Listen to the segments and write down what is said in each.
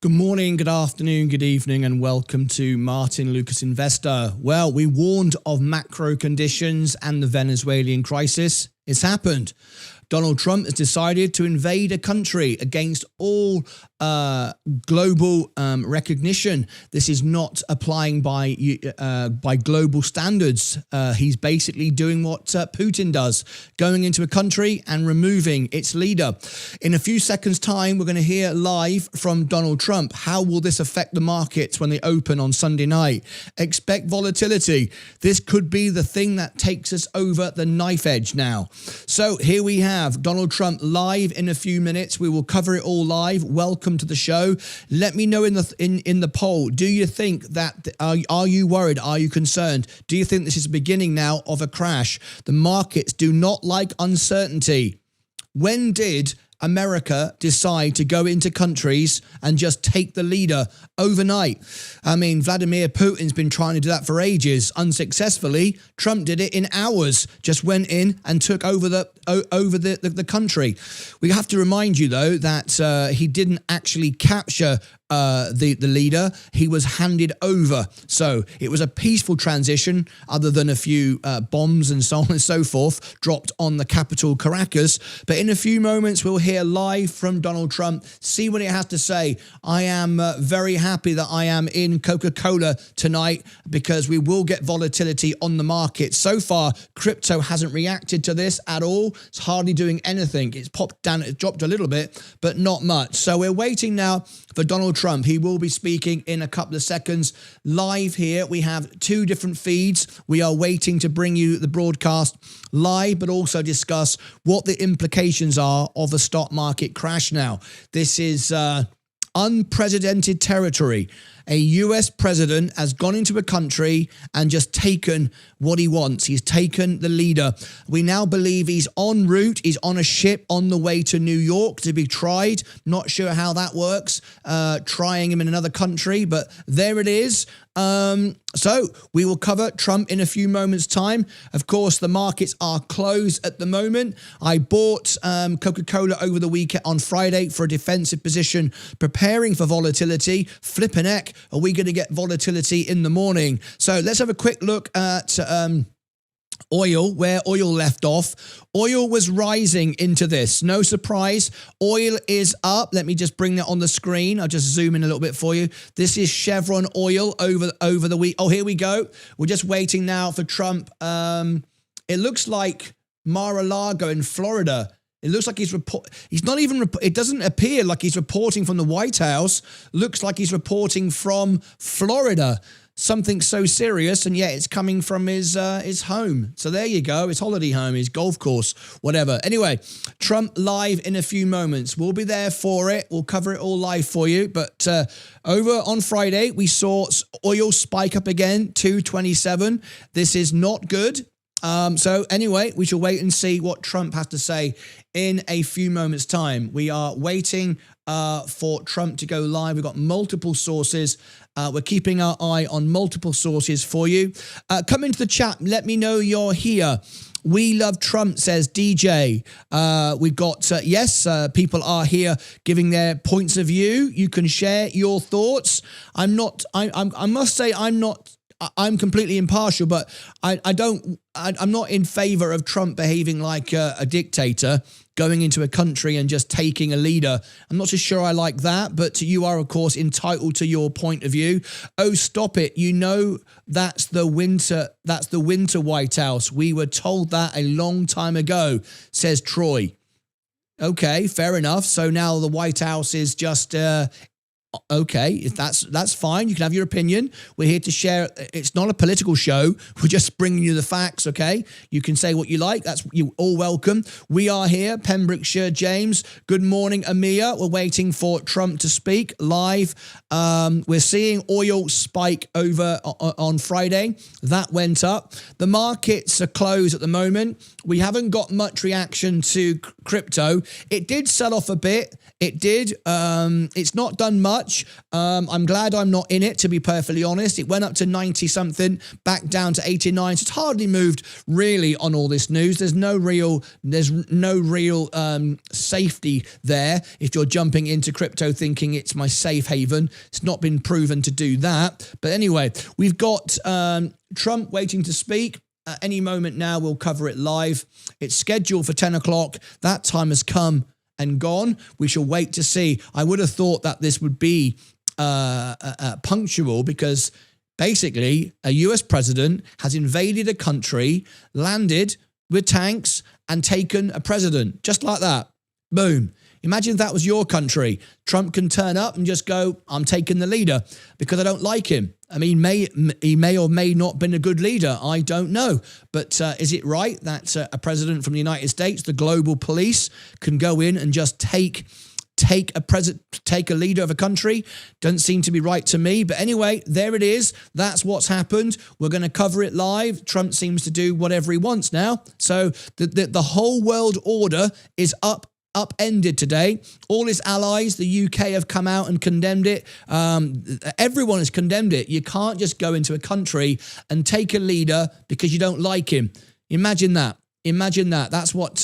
Good morning, good afternoon, good evening, and welcome to Martyn Lucas Investor. Well, we warned of macro conditions and the Venezuelan crisis. It's happened. Donald Trump has decided to invade a country against all global recognition. This is not applying by global standards. He's basically doing what Putin does, going into a country and removing its leader. In a few seconds' time, we're going to hear live from Donald Trump. How will this affect the markets when they open on Sunday night? Expect volatility. This could be the thing that takes us over the knife edge now. So here we have Donald Trump live in a few minutes. We will cover it all live. Welcome to the show. Let me know in the poll. Do you think that are you worried? Are you concerned? Do you think this is the beginning now of a crash? The markets do not like uncertainty. When did America decide to go into countries and just take the leader overnight? I mean, Vladimir Putin's been trying to do that for ages, unsuccessfully. Trump did it in hours, just went in and took over the country. We have to remind you, though, that he didn't actually capture the leader. He was handed over. So it was a peaceful transition, other than a few bombs and so on and so forth dropped on the capital, Caracas. But in a few moments, we'll hear hear live from Donald Trump, see what he has to say. I am very happy that I am in Coca-Cola tonight because we will get volatility on the market. So far, crypto hasn't reacted to this at all. It's hardly doing anything. It's popped down, it dropped a little bit, but not much. So we're waiting now for Donald Trump. He will be speaking in a couple of seconds. Live here, we have two different feeds. We are waiting to bring you the broadcast live, but also discuss what the implications are of a stock market crash now. This is unprecedented territory. A US president has gone into a country and just taken what he wants. He's taken the leader. We now believe he's en route. He's on a ship on the way to New York to be tried. Not sure how that works, trying him in another country, but there it is. So we will cover Trump in a few moments' time. Of course, the markets are closed at the moment. I bought Coca-Cola over the weekend on Friday for a defensive position, preparing for volatility. Flipping heck, are we going to get volatility in the morning? So let's have a quick look at oil, where oil left off. Oil was rising into this. No surprise. Oil is up. Let me just bring that on the screen. I'll just zoom in a little bit for you. This is Chevron oil over the week. Oh, here we go. We're just waiting now for Trump. It looks like Mar-a-Lago in Florida. It looks like he's not even, it doesn't appear like he's reporting from the White House. Looks like he's reporting from Florida. Something so serious, and yet it's coming from his home. So there you go, his holiday home, his golf course, whatever. Anyway, Trump live in a few moments. We'll be there for it. We'll cover it all live for you. But over on Friday, we saw oil spike up again, 227. This is not good. So anyway, we shall wait and see what Trump has to say in a few moments' time. We are waiting for Trump to go live. We've got multiple sources. We're keeping our eye on multiple sources for you. Come into the chat. Let me know you're here. We love Trump, says DJ. We've got, yes, people are here giving their points of view. You can share your thoughts. I must say I'm completely impartial, but I'm not in favor of Trump behaving like a dictator, going into a country and just taking a leader. I'm not so sure I like that, but you are, of course, entitled to your point of view. Oh, stop it. You know, that's the winter White House. We were told that a long time ago, says Troy. Okay, fair enough. So now the White House is just okay, if that's fine. You can have your opinion. We're here to share. It's not a political show. We're just bringing you the facts, okay? You can say what you like. That's you all welcome. We are here, Pembrokeshire. James, good morning, Amia. We're waiting for Trump to speak live. We're seeing oil spike over on Friday. That went up. The markets are closed at the moment. We haven't got much reaction to crypto. It did sell off a bit. It did. It's not done much. I'm glad I'm not in it, to be perfectly honest. It went up to 90 something, back down to 89. So it's hardly moved really on all this news. There's no real safety there. If you're jumping into crypto thinking it's my safe haven, it's not been proven to do that. But anyway, we've got Trump waiting to speak. At any moment now, we'll cover it live. It's scheduled for 10 o'clock. That time has come and gone. We shall wait to see. I would have thought that this would be punctual, because basically a US president has invaded a country, landed with tanks and taken a president. Just like that. Boom. Imagine if that was your country. Trump can turn up and just go, I'm taking the leader because I don't like him. I mean, he may or may not have been a good leader. I don't know. But is it right that a president from the United States, the global police, can go in and just take a leader of a country? Doesn't seem to be right to me. But anyway, there it is. That's what's happened. We're going to cover it live. Trump seems to do whatever he wants now. So the whole world order is upended today. All his allies, the UK, have come out and condemned it. Everyone has condemned it. You can't just go into a country and take a leader because you don't like him. Imagine that. Imagine that. That's what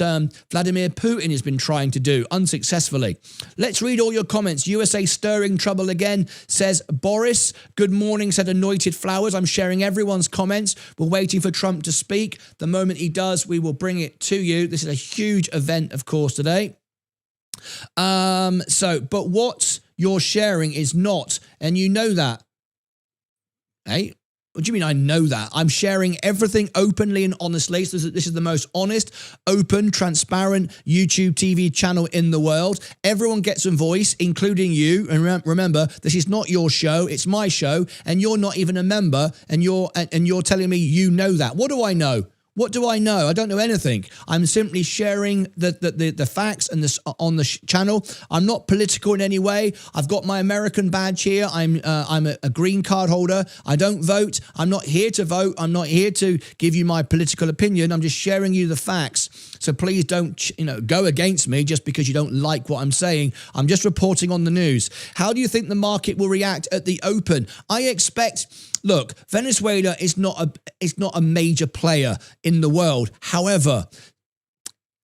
Vladimir Putin has been trying to do, unsuccessfully. Let's read all your comments. USA stirring trouble again, says Boris. Good morning, said Anointed Flowers. I'm sharing everyone's comments. We're waiting for Trump to speak. The moment he does, we will bring it to you. This is a huge event, of course, today. But what you're sharing is not, and you know that. Hey, what do you mean I know that? I'm sharing everything openly and honestly. So this is the most honest, open, transparent YouTube TV channel in the world. Everyone gets a voice, including you. And remember, this is not your show. It's my show. And you're not even a member. And you're telling me you know that. What do I know? What do I know? I don't know anything. I'm simply sharing the facts and this on the channel. I'm not political in any way. I've got my American badge here. I'm a green card holder. I don't vote. I'm not here to vote. I'm not here to give you my political opinion. I'm just sharing you the facts. So please don't go against me just because you don't like what I'm saying. I'm just reporting on the news. How do you think the market will react at the open? I expect. Look, Venezuela is not a major player in the world. However,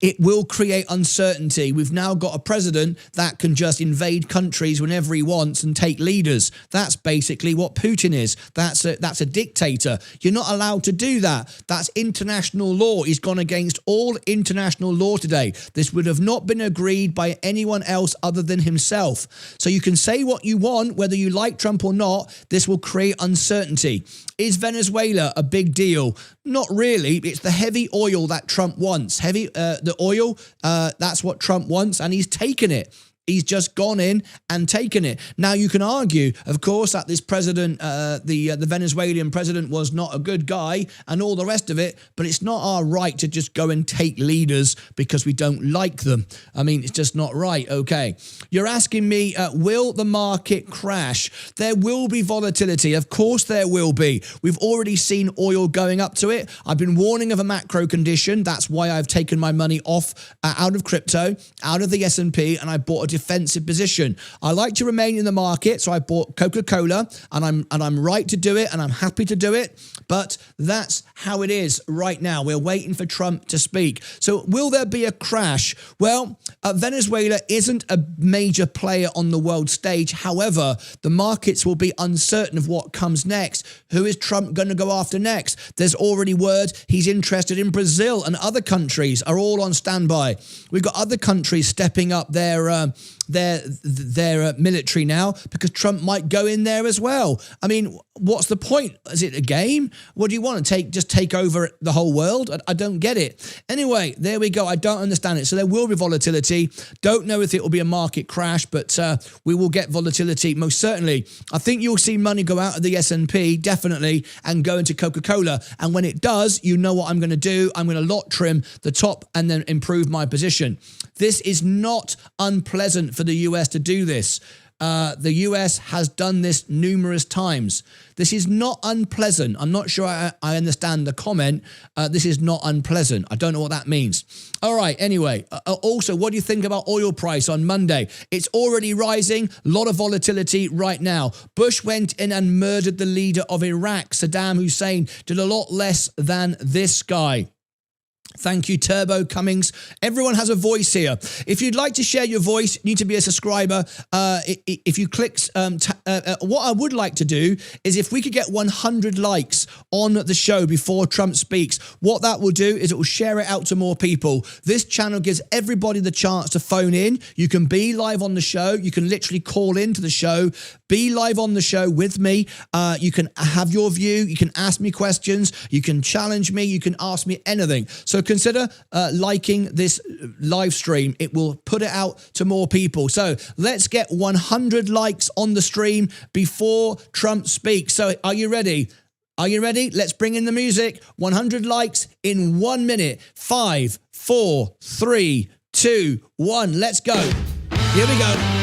it will create uncertainty. We've now got a president that can just invade countries whenever he wants and take leaders. That's basically what Putin is. That's a dictator. You're not allowed to do that. That's international law. He's gone against all international law today. This would have not been agreed by anyone else other than himself. So you can say what you want, whether you like Trump or not. This will create uncertainty. Is Venezuela a big deal? Not really. It's the heavy oil that Trump wants. The oil, that's what Trump wants, and he's taken it. He's just gone in and taken it. Now, you can argue, of course, that this president, the Venezuelan president, was not a good guy and all the rest of it, but it's not our right to just go and take leaders because we don't like them. I mean, it's just not right. Okay. You're asking me, will the market crash? There will be volatility. Of course there will be. We've already seen oil going up to it. I've been warning of a macro condition. That's why I've taken my money off out of crypto, out of the S&P, and I bought a defensive position. I like to remain in the market, so I bought Coca-Cola, and I'm right to do it, and I'm happy to do it, but that's how it is right now. We're waiting for Trump to speak. So will there be a crash? Well, Venezuela isn't a major player on the world stage. However, the markets will be uncertain of what comes next. Who is Trump going to go after next? There's already word he's interested in Brazil, and other countries are all on standby. We've got other countries stepping up their military now because Trump might go in there as well. I mean, what's the point? Is it a game? What do you want to just take over the whole world? I don't get it. Anyway, there we go. I don't understand it. So there will be volatility. Don't know if it will be a market crash, but we will get volatility most certainly. I think you'll see money go out of the S&P definitely and go into Coca-Cola. And when it does, you know what I'm going to do. I'm going to lot trim the top and then improve my position. This is not unpleasant for the US to do this. The US has done this numerous times. This is not unpleasant. I'm not sure I understand the comment. This is not unpleasant. I don't know what that means. All right, anyway. Also, what do you think about oil price on Monday? It's already rising. A lot of volatility right now. Bush went in and murdered the leader of Iraq. Saddam Hussein did a lot less than this guy. Thank you, Turbo Cummings. Everyone has a voice here. If you'd like to share your voice, you need to be a subscriber. If you click, what I would like to do is if we could get 100 likes on the show before Trump speaks, what that will do is it will share it out to more people. This channel gives everybody the chance to phone in. You can be live on the show. You can literally call into the show, be live on the show with me. You can have your view. You can ask me questions. You can challenge me. You can ask me anything. So consider liking this live stream. It will put it out to more people. So let's get 100 likes on the stream before Trump speaks. So are you ready? Are you ready? Let's bring in the music. 100 likes in 1 minute. 5, 4, 3, 2, 1. Let's go. Here we go.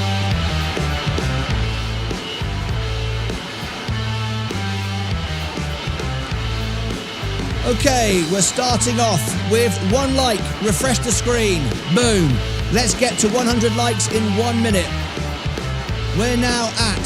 Okay, we're starting off with 1 like. Refresh the screen. Boom. Let's get to 100 likes in 1 minute. We're now at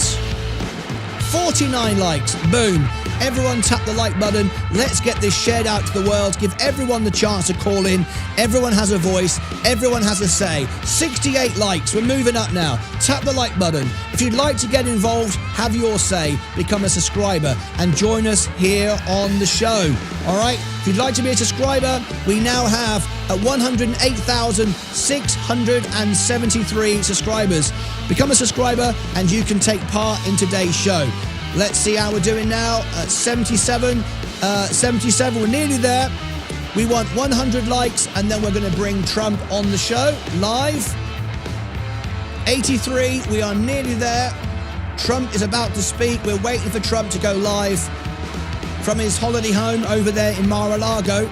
49 likes. Boom. Everyone tap the like button. Let's get this shared out to the world. Give everyone the chance to call in. Everyone has a voice. Everyone has a say. 68 likes. We're moving up now. Tap the like button. If you'd like to get involved, have your say, become a subscriber, and join us here on the show. All right? If you'd like to be a subscriber, we now have 108,673 subscribers. Become a subscriber and you can take part in today's show. Let's see how we're doing now. At 77, we're nearly there. We want 100 likes and then we're going to bring Trump on the show live. 83, we are nearly there. Trump is about to speak. We're waiting for Trump to go live from his holiday home over there in Mar-a-Lago.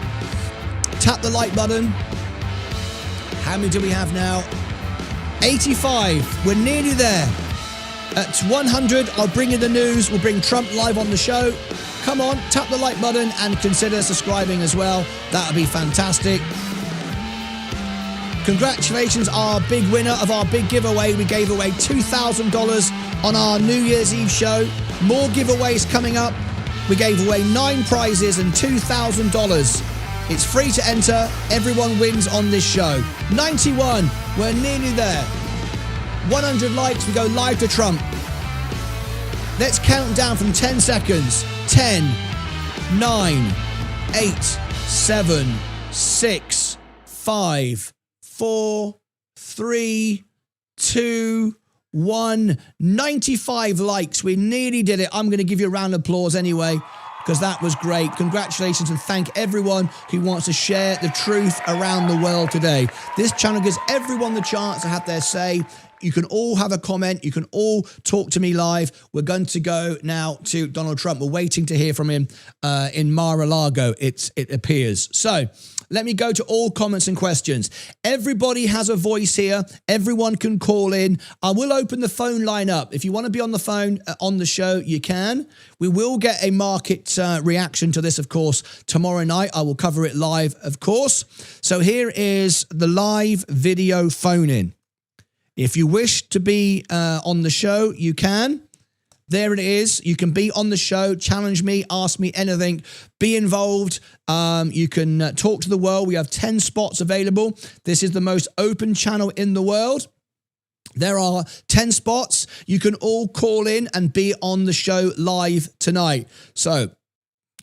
Tap the like button. How many do we have now? 85. We're nearly there. At 100, I'll bring you the news. We'll bring Trump live on the show. Come on, tap the like button and consider subscribing as well. That would be fantastic. Congratulations, our big winner of our big giveaway. We gave away $2,000 on our New Year's Eve show. More giveaways coming up. We gave away 9 prizes and $2,000. It's free to enter. Everyone wins on this show. 91. We're nearly there. 100 likes. We go live to Trump. Let's count down from 10 seconds. 10, 9, 8, 7, 6, 5, 4, 3, 2, 1. 95 likes. We nearly did it. I'm going to give you a round of applause anyway, because that was great. Congratulations, and thank everyone who wants to share the truth around the world today. This channel gives everyone the chance to have their say. You can all have a comment. You can all talk to me live. We're going to go now to Donald Trump. We're waiting to hear from him in Mar-a-Lago, it appears. So let me go to all comments and questions. Everybody has a voice here. Everyone can call in. I will open the phone line up. If you want to be on the phone on the show, you can. We will get a market reaction to this, of course, tomorrow night. I will cover it live, of course. So here is the live video phone-in. If you wish to be on the show, you can. There it is. You can be on the show, challenge me, ask me anything, be involved. You can talk to the world. We have 10 spots available. This is the most open channel in the world. There are 10 spots. You can all call in and be on the show live tonight. So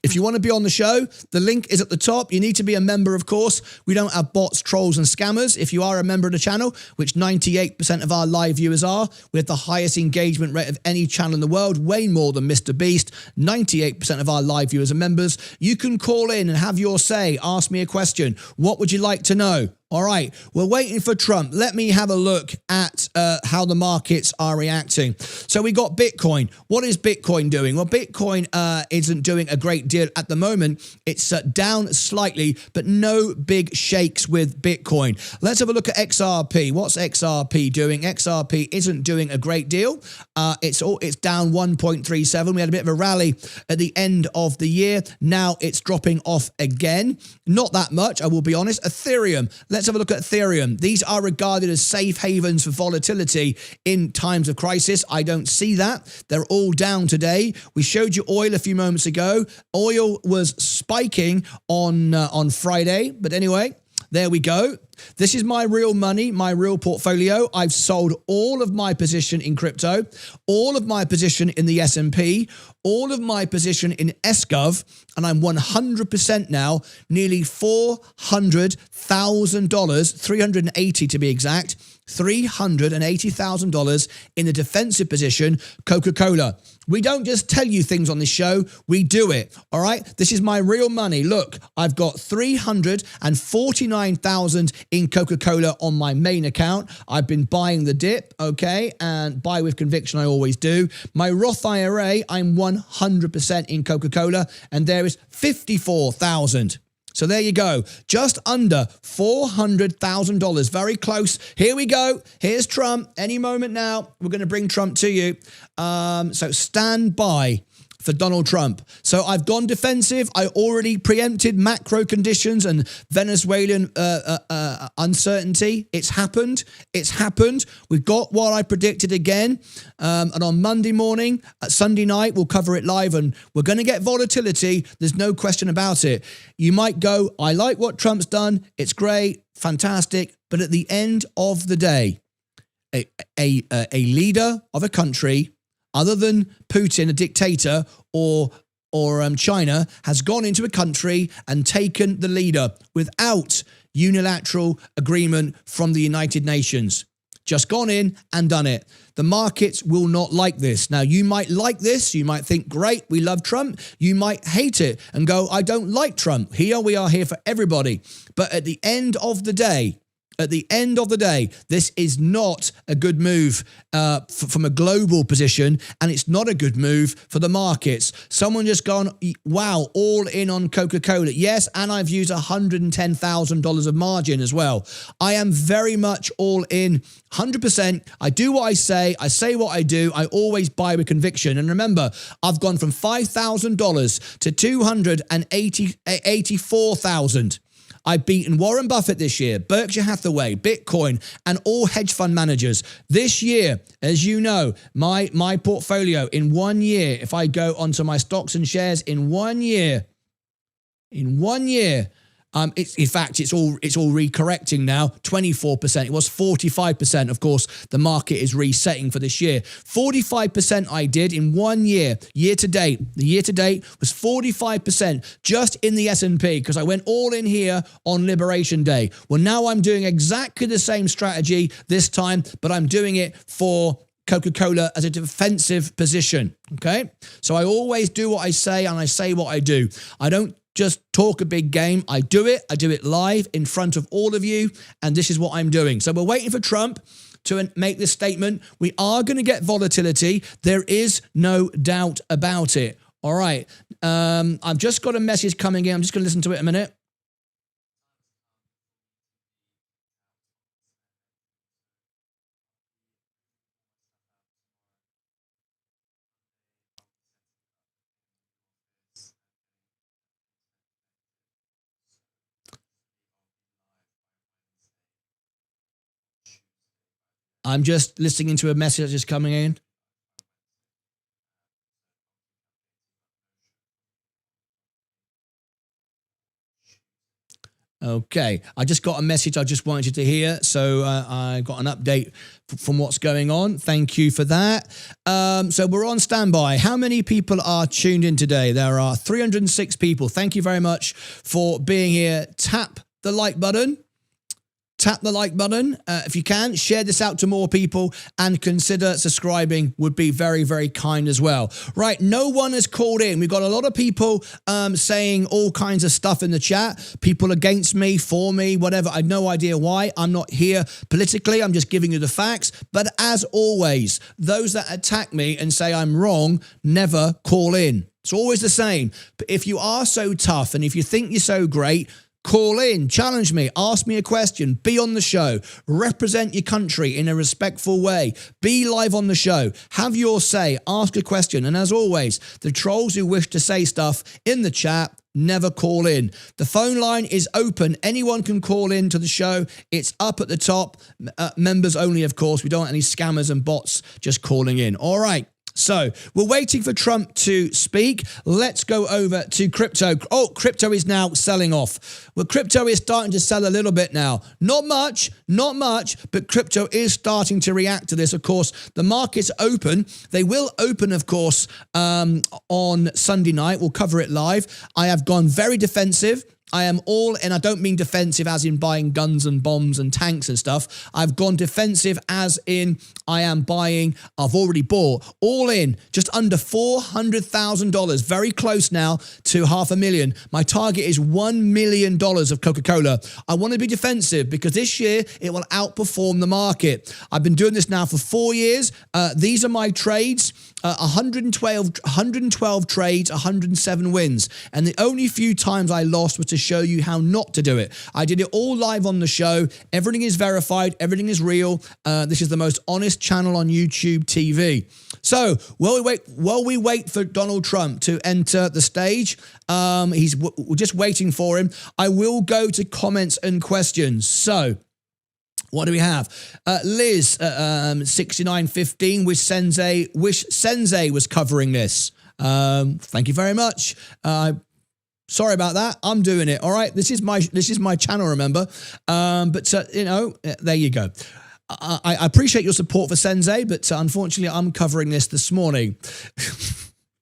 if you want to be on the show, the link is at the top. You need to be a member, of course. We don't have bots, trolls, and scammers. If you are a member of the channel, which 98% of our live viewers are, we have the highest engagement rate of any channel in the world, way more than Mr. Beast. 98% of our live viewers are members. You can call in and have your say. Ask me a question. What would you like to know? All right, we're waiting for Trump. Let me have a look at how the markets are reacting. So we got Bitcoin. What is Bitcoin doing? Well, Bitcoin isn't doing a great deal at the moment. It's down slightly, but no big shakes with Bitcoin. Let's have a look at XRP. What's XRP doing? XRP isn't doing a great deal. It's down 1.37. We had a bit of a rally at the end of the year. Now it's dropping off again. Not that much, I will be honest. Ethereum. Let's have a look at Ethereum. These are regarded as safe havens for volatility in times of crisis. I don't see that. They're all down today. We showed you oil a few moments ago. Oil was spiking on Friday, but anyway, there we go. This is my real money, my real portfolio. I've sold all of my position in crypto, all of my position in the S&P, all of my position in SGov, and I'm 100% now, nearly $400,000, 380 to be exact, $380,000 in the defensive position, Coca-Cola. We don't just tell you things on this show, we do it, all right? This is my real money. Look, I've got 349,000 in Coca-Cola on my main account. I've been buying the dip, okay? And buy with conviction, I always do. My Roth IRA, I'm 100% in Coca-Cola, and there is 54,000. So there you go, just under $400,000, very close. Here we go, here's Trump. Any moment now, we're going to bring Trump to you. So stand by for Donald Trump. So I've gone defensive. I already preempted macro conditions and Venezuelan uncertainty. It's happened. It's happened. We've got what I predicted again. And on Monday morning, Sunday night, we'll cover it live, and we're going to get volatility. There's no question about it. You might go, I like what Trump's done. It's great, fantastic. But at the end of the day, a leader of a country, other than Putin, a dictator, or China, has gone into a country and taken the leader without unilateral agreement from the United Nations. Just gone in and done it. The markets will not like this. Now, you might like this. You might think, great, we love Trump. You might hate it and go, I don't like Trump. Here we are here for everybody. But at the end of the day, this is not a good move from a global position, and it's not a good move for the markets. Someone just gone, wow, all in on Coca-Cola. Yes, and I've used $110,000 of margin as well. I am very much all in, 100%. I do what I say what I do. I always buy with conviction. And remember, I've gone from $5,000 to $284,000. I've beaten Warren Buffett this year, Berkshire Hathaway, Bitcoin, and all hedge fund managers. This year, as you know, my portfolio in 1 year, if I go onto my stocks and shares in 1 year, in fact, it's all recorrecting now. 24%. It was 45%. Of course, the market is resetting for this year. 45% I did in 1 year. Year to date. The year to date was 45% just in the S&P, because I went all in here on Liberation Day. Well, now I'm doing exactly the same strategy this time, but I'm doing it for Coca-Cola as a defensive position. Okay? So I always do what I say, and I say what I do. I don't just talk a big game. I do it live in front of all of you, and this is what I'm doing. So we're waiting for Trump to make this statement. We are going to get volatility. There is no doubt about it. All right. I've just got a message coming in. I'm just going to listen to it a minute. I'm just listening to a message that's just coming in. Okay, I just got a message I just wanted you to hear, so I got an update from what's going on. Thank you for that. So we're on standby. How many people are tuned in today? There are 306 people. Thank you very much for being here. Tap the like button. Tap the like button if you can. Share this out to more people, and consider subscribing would be very, very kind as well. Right, no one has called in. We've got a lot of people saying all kinds of stuff in the chat. People against me, for me, whatever. I have no idea why. I'm not here politically. I'm just giving you the facts. But as always, those that attack me and say I'm wrong never call in. It's always the same. But if you are so tough and if you think you're so great, call in, challenge me, ask me a question, be on the show, represent your country in a respectful way, be live on the show, have your say, ask a question. And as always, the trolls who wish to say stuff in the chat, never call in. The phone line is open. Anyone can call in to the show. It's up at the top. Members only, of course. We don't want any scammers and bots just calling in. All right. So we're waiting for Trump to speak. Let's go over to crypto. Oh, crypto is now selling off. Well, crypto is starting to sell a little bit now. Not much, but crypto is starting to react to this. Of course, the market's open. They will open, of course, on Sunday night. We'll cover it live. I have gone very defensive. I am all, and I don't mean defensive as in buying guns and bombs and tanks and stuff. I've gone defensive as in I am buying, I've already bought, all in, just under $400,000, very close now to $500,000. My target is $1 million of Coca-Cola. I want to be defensive because this year it will outperform the market. I've been doing this now for 4 years. These are my trades. 112 trades, 107 wins. And the only few times I lost was to show you how not to do it. I did it all live on the show. Everything is verified. Everything is real. This is the most honest channel on YouTube TV. So while we wait for Donald Trump to enter the stage, we're just waiting for him. I will go to comments and questions. So what do we have? Liz, 6915, wish Sensei was covering this. Thank you very much. Sorry about that. I'm doing it. All right. This is my channel, remember? You know, there you go. I appreciate your support for Sensei, but unfortunately I'm covering this morning.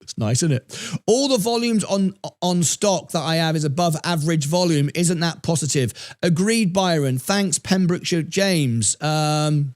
It's nice, isn't it? All the volumes on stock that I have is above average volume. Isn't that positive? Agreed, Byron. Thanks, Pembrokeshire James. Thank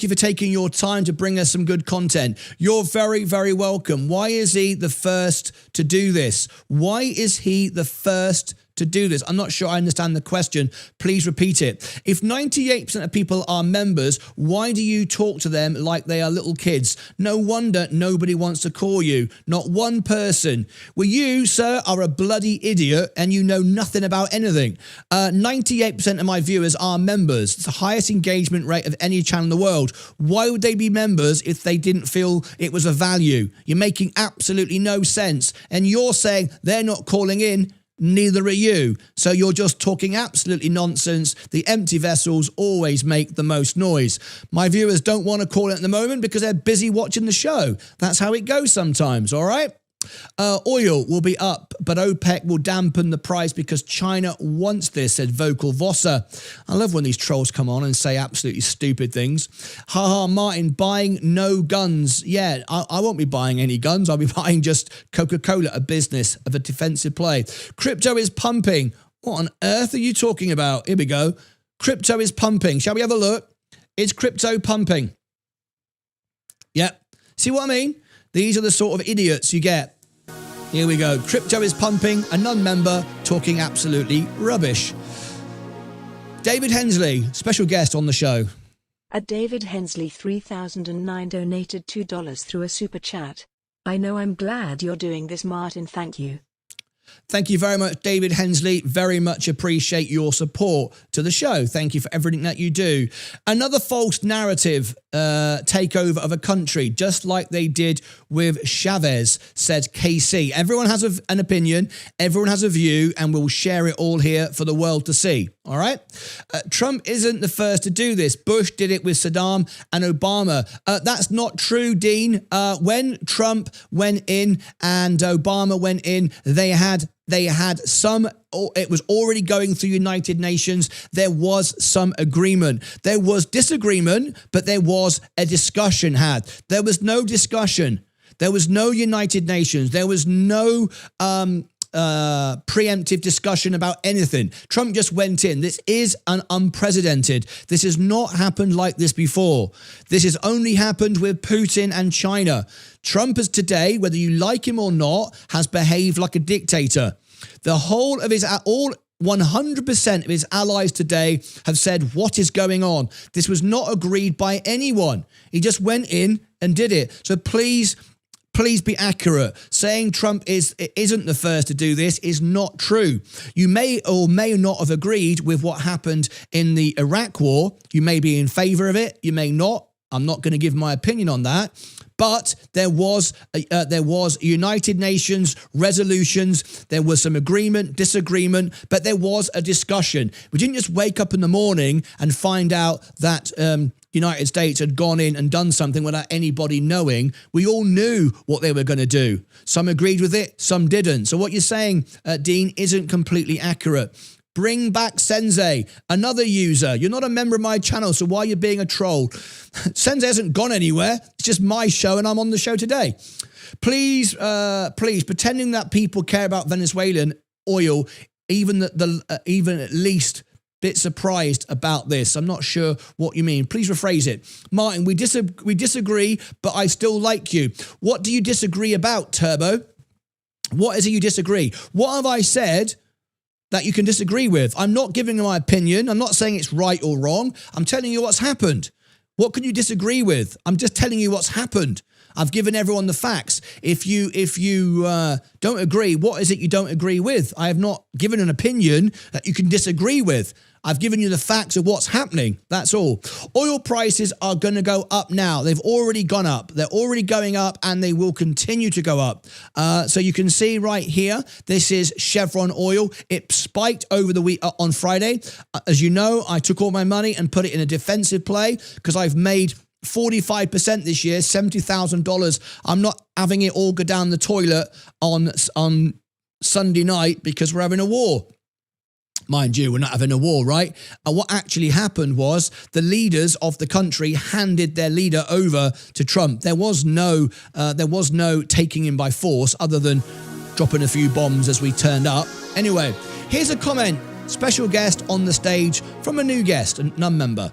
you for taking your time to bring us some good content. You're very, very welcome. Why is he the first to do this? Why is he the first to do this? I'm not sure I understand the question. Please repeat it. If 98% of people are members, why do you talk to them like they are little kids? No wonder nobody wants to call you. Not one person. Well, you, sir, are a bloody idiot and you know nothing about anything. 98% of my viewers are members. It's the highest engagement rate of any channel in the world. Why would they be members if they didn't feel it was a value? You're making absolutely no sense. And you're saying they're not calling in. Neither are you. So you're just talking absolutely nonsense. The empty vessels always make the most noise. My viewers don't want to call it at the moment because they're busy watching the show. That's how it goes sometimes, all right? Oil will be up, but OPEC will dampen the price because China wants this, said Vocal Vosser. I love when these trolls come on and say absolutely stupid things. Haha, Martin, buying no guns. Yeah, I won't be buying any guns. I'll be buying just Coca-Cola, a business of a defensive play. Crypto is pumping. What on earth are you talking about? Here we go. Crypto is pumping. Shall we have a look? Is crypto pumping? Yep. See what I mean? These are the sort of idiots you get. Here we go. Crypto is pumping. A non-member talking absolutely rubbish. David Hensley, special guest on the show. At David Hensley 3009 donated $2 through a super chat. I know, I'm glad you're doing this, Martin. Thank you. Thank you very much, David Hensley. Very much appreciate your support to the show. Thank you for everything that you do. Another false narrative takeover of a country, just like they did with Chavez, said KC. Everyone has an opinion, everyone has a view, and we'll share it all here for the world to see. All right? Trump isn't the first to do this. Bush did it with Saddam and Obama. That's not true, Dean. When Trump went in and Obama went in, they had some, it was already going through United Nations. There was some agreement. There was disagreement, but there was a discussion had. There was no discussion. There was no United Nations. There was no preemptive discussion about anything. Trump just went in. This is an unprecedented. This has not happened like this before. This has only happened with Putin and China. Trump has today, whether you like him or not, has behaved like a dictator. The whole of his, all 100% of his allies today have said, what is going on? This was not agreed by anyone. He just went in and did it. So please be accurate. Saying Trump isn't the first to do this is not true. You may or may not have agreed with what happened in the Iraq war. You may be in favor of it. You may not. I'm not going to give my opinion on that. But there was United Nations resolutions. There was some agreement, disagreement, but there was a discussion. We didn't just wake up in the morning and find out that United States had gone in and done something without anybody knowing. We all knew what they were going to do. Some agreed with it, some didn't. So what you're saying, Dean, isn't completely accurate. Bring back Sensei, another user. You're not a member of my channel, so why are you being a troll? Sensei hasn't gone anywhere. It's just my show, and I'm on the show today. Please, pretending that people care about Venezuelan oil, even at least bit surprised about this. I'm not sure what you mean. Please rephrase it. Martin, we disagree, but I still like you. What do you disagree about, Turbo? What is it you disagree? What have I said that you can disagree with? I'm not giving my opinion. I'm not saying it's right or wrong. I'm telling you what's happened. What can you disagree with? I'm just telling you what's happened. I've given everyone the facts. If you don't agree, what is it you don't agree with? I have not given an opinion that you can disagree with. I've given you the facts of what's happening. That's all. Oil prices are going to go up now. They've already gone up. They're already going up, and they will continue to go up. So you can see right here, this is Chevron oil. It spiked over the week on Friday. As you know, I took all my money and put it in a defensive play because I've made 45% this year, $70,000. I'm not having it all go down the toilet on Sunday night because we're having a war. Mind you, we're not having a war, right? What actually happened was the leaders of the country handed their leader over to Trump. There was no taking him by force other than dropping a few bombs as we turned up. Anyway, here's a comment. Special guest on the stage from a new guest, a non-member.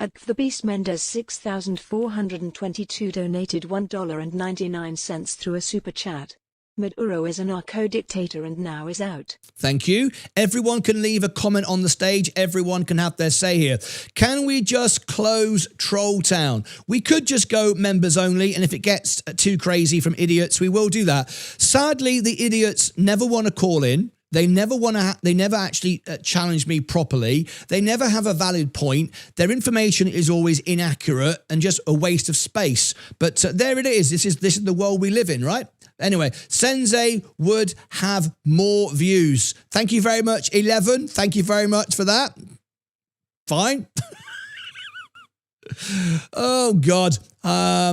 At the Beast Mendez 6,422 donated $1.99 through a super chat. Maduro is a narco-dictator and now is out. Thank you. Everyone can leave a comment on the stage. Everyone can have their say here. Can we just close Troll Town? We could just go members only, and if it gets too crazy from idiots, we will do that. Sadly, the idiots never want to call in. They never want to. They never actually challenge me properly. They never have a valid point. Their information is always inaccurate and just a waste of space. But there it is. This is the world we live in, right? Anyway, Sensei would have more views. Thank you very much, 11. Thank you very much for that. Fine. Oh God. I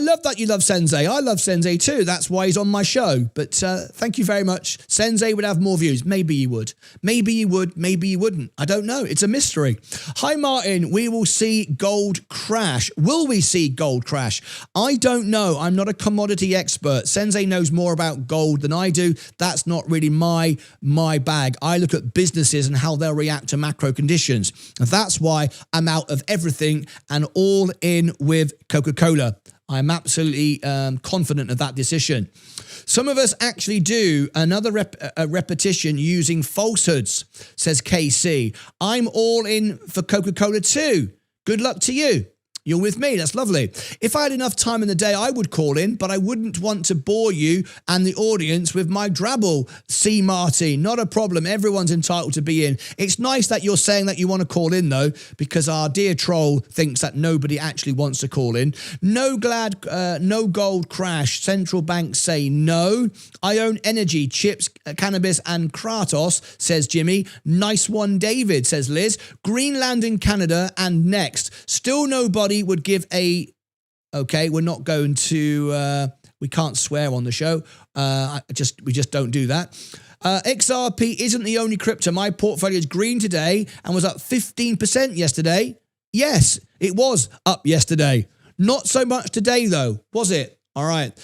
love that you love Sensei. I love Sensei too. That's why he's on my show. But thank you very much. Sensei would have more views. Maybe he would. Maybe he would. Maybe he wouldn't. I don't know. It's a mystery. Hi, Martin. We will see gold crash. Will we see gold crash? I don't know. I'm not a commodity expert. Sensei knows more about gold than I do. That's not really my bag. I look at businesses and how they'll react to macro conditions. That's why I'm out of everything and all in with Coca-Cola. I'm absolutely confident of that decision. Some of us actually do another repetition using falsehoods, says KC. I'm all in for Coca-Cola too. Good luck to you. You're with me. That's lovely. If I had enough time in the day, I would call in, but I wouldn't want to bore you and the audience with my drabble. See, Martyn, not a problem. Everyone's entitled to be in. It's nice that you're saying that you want to call in, though, because our dear troll thinks that nobody actually wants to call in. No gold crash. Central banks say no. I own energy, chips, cannabis, and Kratos, says Jimmy. Nice one, David, says Liz. Greenland in Canada and next. Still nobody would give a... Okay, we're not going to... we can't swear on the show. We just don't do that. XRP isn't the only crypto. My portfolio is green today and was up 15% yesterday. Yes, it was up yesterday. Not so much today, though, was it? All right.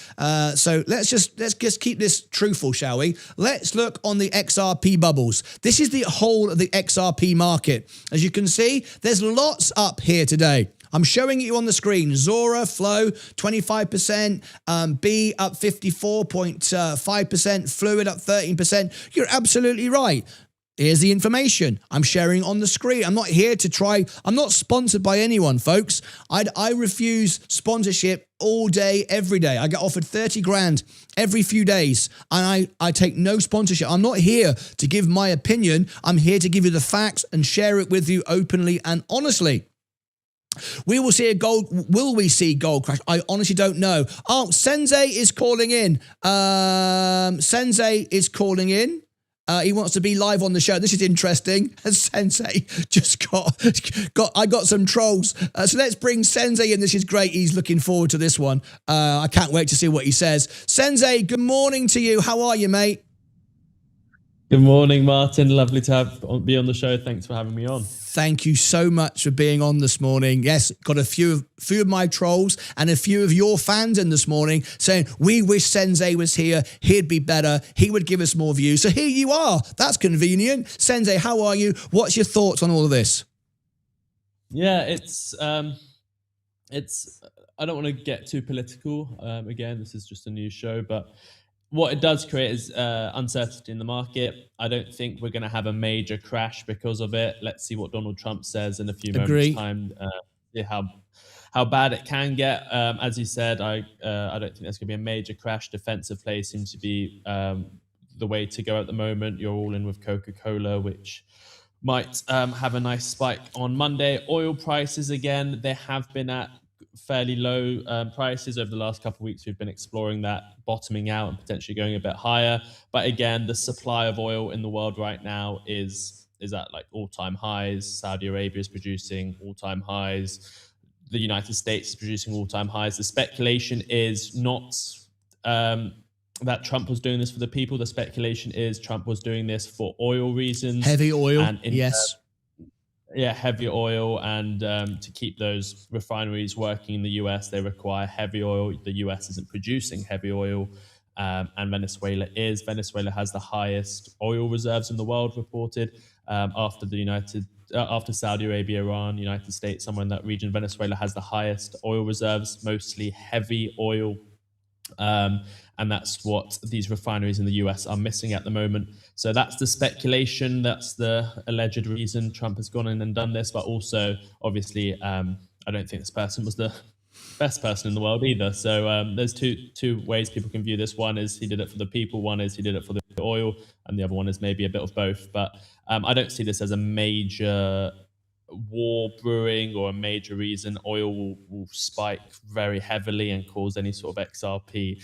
So let's just keep this truthful, shall we? Let's look on the XRP bubbles. This is the whole of the XRP market. As you can see, there's lots up here today. I'm showing you on the screen. Zora, Flow, 25%, B up 54.5%, Fluid up 13%. You're absolutely right. Here's the information I'm sharing on the screen. I'm not here to try. I'm not sponsored by anyone, folks. I refuse sponsorship all day, every day. I get offered 30 grand every few days, and I take no sponsorship. I'm not here to give my opinion. I'm here to give you the facts and share it with you openly and honestly. Will we see gold crash? I honestly don't know. Oh, Sensei is calling in. Sensei is calling in. He wants to be live on the show. This is interesting. Sensei just I got some trolls. So let's bring Sensei in. This is great. He's looking forward to this one. I can't wait to see what he says. Sensei, good morning to you. How are you, mate? Good morning, Martyn. Lovely to be on the show. Thanks for having me on. Thank you so much for being on this morning. Yes, got a few of my trolls and a few of your fans in this morning saying, we wish Sensei was here. He'd be better. He would give us more views. So here you are. That's convenient. Sensei, how are you? What's your thoughts on all of this? Yeah, it's I don't want to get too political. Again, this is just a news show, but what it does create is uncertainty in the market. I don't think we're going to have a major crash because of it. Let's see what Donald Trump says in a few moments' time. See how how bad it can get. As you said, I don't think there's going to be a major crash. Defensive play seems to be the way to go at the moment. You're all in with Coca-Cola, which might have a nice spike on Monday. Oil prices, again, they have been at fairly low prices over the last couple of weeks. We've been exploring that bottoming out and potentially going a bit higher. But again, the supply of oil in the world right now is at like all-time highs. Saudi Arabia is producing all-time highs. The United States is producing all-time highs. The speculation is not that Trump was doing this for the people. The speculation is Trump was doing this for oil reasons. Heavy oil, and yes. Heavy oil, and to keep those refineries working in the US, they require heavy oil. The US isn't producing heavy oil, and Venezuela is. Venezuela has the highest oil reserves in the world reported after Saudi Arabia, Iran, United States, somewhere in that region. Venezuela has the highest oil reserves, mostly heavy oil. And that's what these refineries in the US are missing at the moment. So that's the speculation. That's the alleged reason Trump has gone in and done this. But also, obviously, I don't think this person was the best person in the world either. So there's two ways people can view this. One is he did it for the people. One is he did it for the oil. And the other one is maybe a bit of both. But I don't see this as a major war brewing or a major reason. Oil will spike very heavily and cause any sort of XRP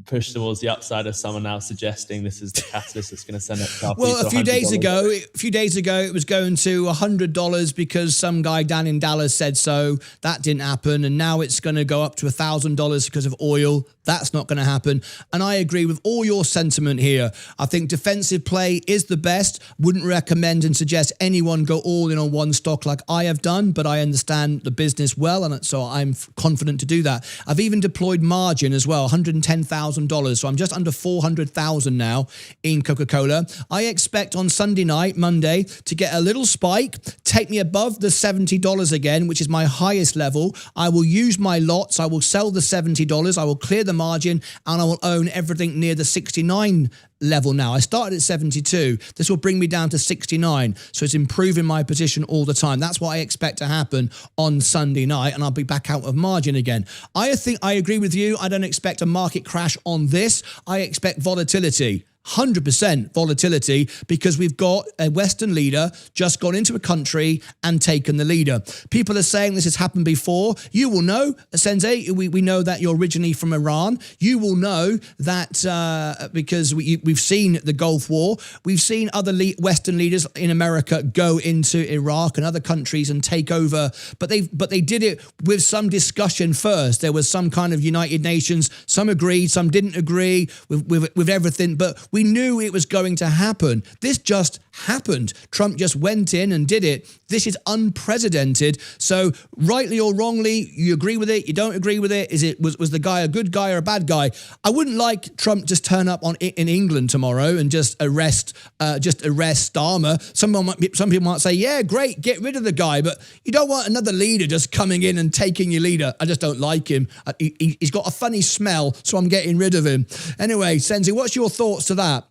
push towards the upside, as someone now suggesting this is the catalyst that's going to send XRP. Well, a few days ago, it was going to $100 because some guy down in Dallas said so. That didn't happen, and now it's going to go up to $1,000 because of oil. That's not going to happen. And I agree with all your sentiment here. I think defensive play is the best. Wouldn't recommend and suggest anyone go all in on one stock like I have done, but I understand the business well, and so I'm confident to do that. I've even deployed margin as well, $110,000. So I'm just under 400,000 now in Coca-Cola. I expect on Sunday night, Monday, to get a little spike, take me above the $70 again, which is my highest level. I will use my lots. I will sell the $70. I will clear the margin, and I will own everything near the 69 level now. I started at 72. This will bring me down to 69. So it's improving my position all the time. That's what I expect to happen on Sunday night, and I'll be back out of margin again. I think I agree with you. I don't expect a market crash on this. I expect volatility. 100% volatility, because we've got a Western leader just gone into a country and taken the leader. People are saying this has happened before. You will know, Sensei, we know that you're originally from Iran. You will know that because we've seen the Gulf War. We've seen other Western leaders in America go into Iraq and other countries and take over. But they did it with some discussion first. There was some kind of United Nations. Some agreed, some didn't agree with everything. But we knew it was going to happen. This just happened. Trump just went in and did it. This is unprecedented. So rightly or wrongly, you agree with it, you don't agree with it. Was the guy a good guy or a bad guy? I wouldn't like Trump just turn up in England tomorrow and just arrest Starmer. Some people might say, yeah, great, get rid of the guy, but you don't want another leader just coming in and taking your leader. I just don't like him. He's got a funny smell, so I'm getting rid of him. Anyway, Sensi, what's your thoughts to that?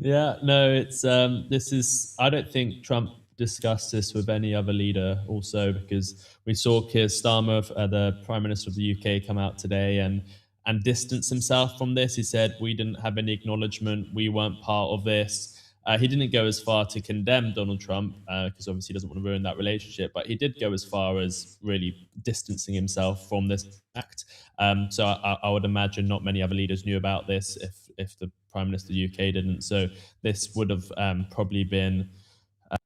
Yeah, no, it's I don't think Trump discussed this with any other leader also, because we saw Keir Starmer, the Prime Minister of the UK, come out today and distance himself from this. He said, we didn't have any acknowledgement, we weren't part of this. He didn't go as far to condemn Donald Trump, because obviously he doesn't want to ruin that relationship, but he did go as far as really distancing himself from this act. So I would imagine not many other leaders knew about this if the Prime Minister of the UK didn't. So this would have probably been a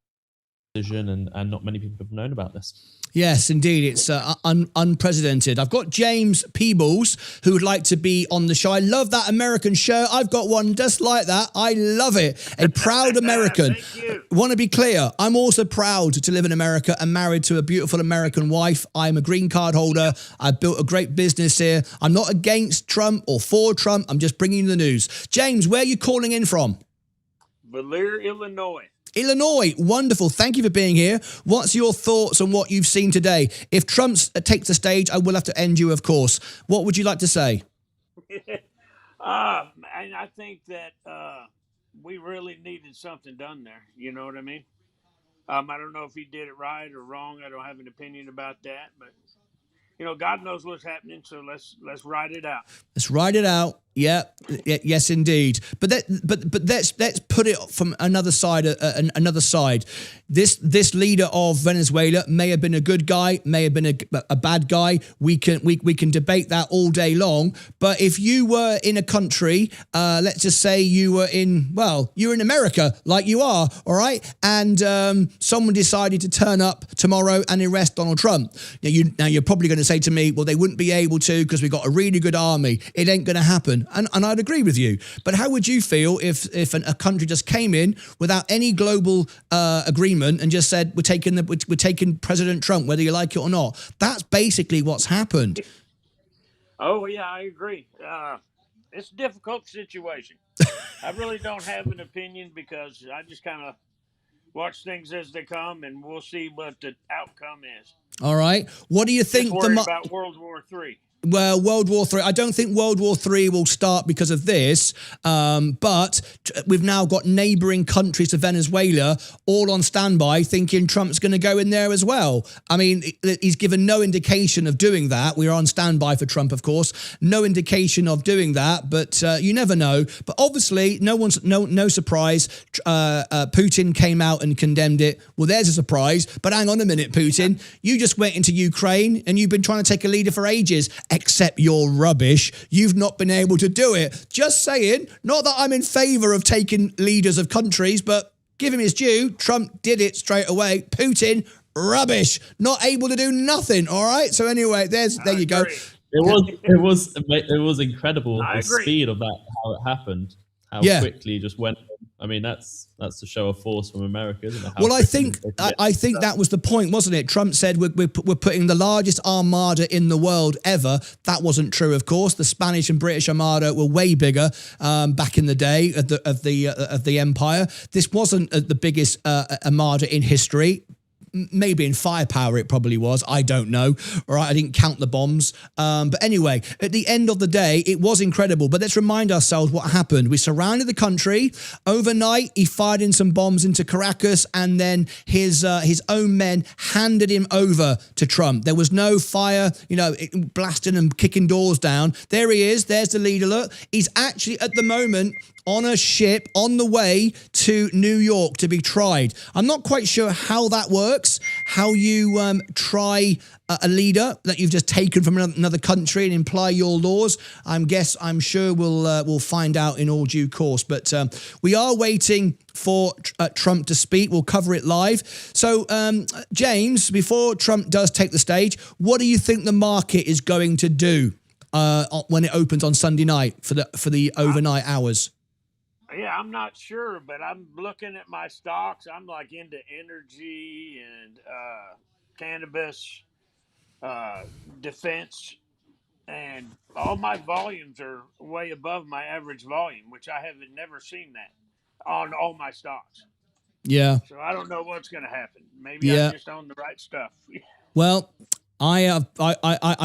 decision, and not many people have known about this. Yes, indeed. It's unprecedented. I've got James Peebles, who would like to be on the show. I love that American shirt. I've got one just like that. I love it. A proud American. Thank you. Want to be clear, I'm also proud to live in America and married to a beautiful American wife. I'm a green card holder. I've built a great business here. I'm not against Trump or for Trump. I'm just bringing you the news. James, where are you calling in from? Valier, Illinois. Illinois, wonderful. Thank you for being here. What's your thoughts on what you've seen today? If Trump takes the stage, I will have to end you, of course. What would you like to say? And I think that we really needed something done there. You know what I mean? I don't know if he did it right or wrong. I don't have an opinion about that, but God knows what's happening. So let's ride it out. Let's ride it out. Yeah, yes, indeed. But let's put it from another side. Another side. This leader of Venezuela may have been a good guy, may have been a bad guy. We can debate that all day long. But if you were in a country, let's just say you were in America, like you are, all right, and someone decided to turn up tomorrow and arrest Donald Trump. Now you're probably going to say to me, well, they wouldn't be able to because we've got a really good army. It ain't going to happen. And I'd agree with you. But how would you feel if a country just came in without any global agreement and just said, we're taking President Trump, whether you like it or not? That's basically what's happened. Oh, yeah, I agree. It's a difficult situation. I really don't have an opinion because I just kind of watch things as they come, and we'll see what the outcome is. All right. What do you think? Just worried about World War III. Well, World War III, I don't think World War III will start because of this, but we've now got neighbouring countries to Venezuela all on standby thinking Trump's going to go in there as well. I mean, he's given no indication of doing that. We're on standby for Trump, of course. No indication of doing that, but you never know. But obviously, no surprise. Putin came out and condemned it. Well, there's a surprise. But hang on a minute, Putin. You just went into Ukraine and you've been trying to take a leader for ages. Except you're rubbish. You've not been able to do it. Just saying, not that I'm in favour of taking leaders of countries, but give him his due. Trump did it straight away. Putin, rubbish. Not able to do nothing, all right? So anyway, there you go. It was incredible, the speed of that, how it happened, how quickly it just went. I mean, that's the show of force from America, isn't it? Well, I think that was the point, wasn't it? Trump said we're putting the largest armada in the world ever. That wasn't true, of course. The Spanish and British armada were way bigger back in the day of the empire. This wasn't the biggest armada in history. Maybe in firepower it probably was. I don't know. All right, I didn't count the bombs. But anyway, at the end of the day, it was incredible. But let's remind ourselves what happened. We surrounded the country. Overnight, he fired in some bombs into Caracas, and then his own men handed him over to Trump. There was no fire, blasting and kicking doors down. There he is. There's the leader. Look, he's actually at the moment on a ship on the way to New York to be tried. I'm not quite sure how that works, how you try a leader that you've just taken from another country and imply your laws. I'm sure we'll find out in all due course. But we are waiting for Trump to speak. We'll cover it live. So, James, before Trump does take the stage, what do you think the market is going to do when it opens on Sunday night for the overnight hours? Yeah, I'm not sure, but I'm looking at my stocks. I'm like into energy and cannabis, defense, and all my volumes are way above my average volume, which I have never seen that on all my stocks. Yeah. So I don't know what's going to happen. Maybe I just own the right stuff. Well, I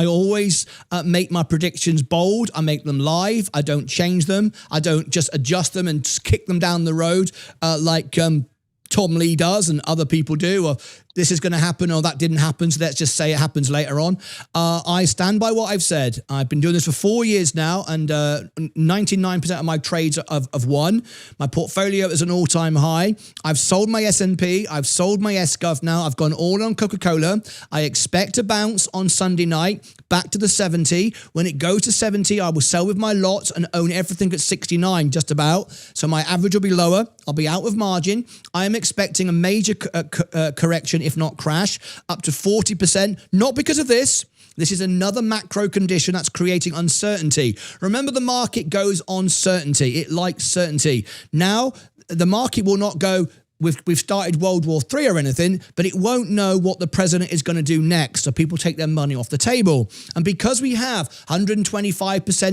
always make my predictions bold. I make them live. I don't change them. I don't just adjust them and just kick them down the road like Tom Lee does and other people do, or this is going to happen or that didn't happen, so let's just say it happens later on. I stand by what I've said. I've been doing this for 4 years now, and 99% of my trades have won. My portfolio is an all-time high. I've sold my S&P. I've sold my SGov now. I've gone all on Coca-Cola. I expect to bounce on Sunday night back to the 70. When it goes to 70, I will sell with my lots and own everything at 69, just about. So my average will be lower. I'll be out of margin. I am expecting a major correction, if not crash, up to 40%, not because of this. This is another macro condition that's creating uncertainty. Remember, the market goes on certainty. It likes certainty. Now, the market will not go, we've started World War III or anything, but it won't know what the president is going to do next. So people take their money off the table. And because we have 125%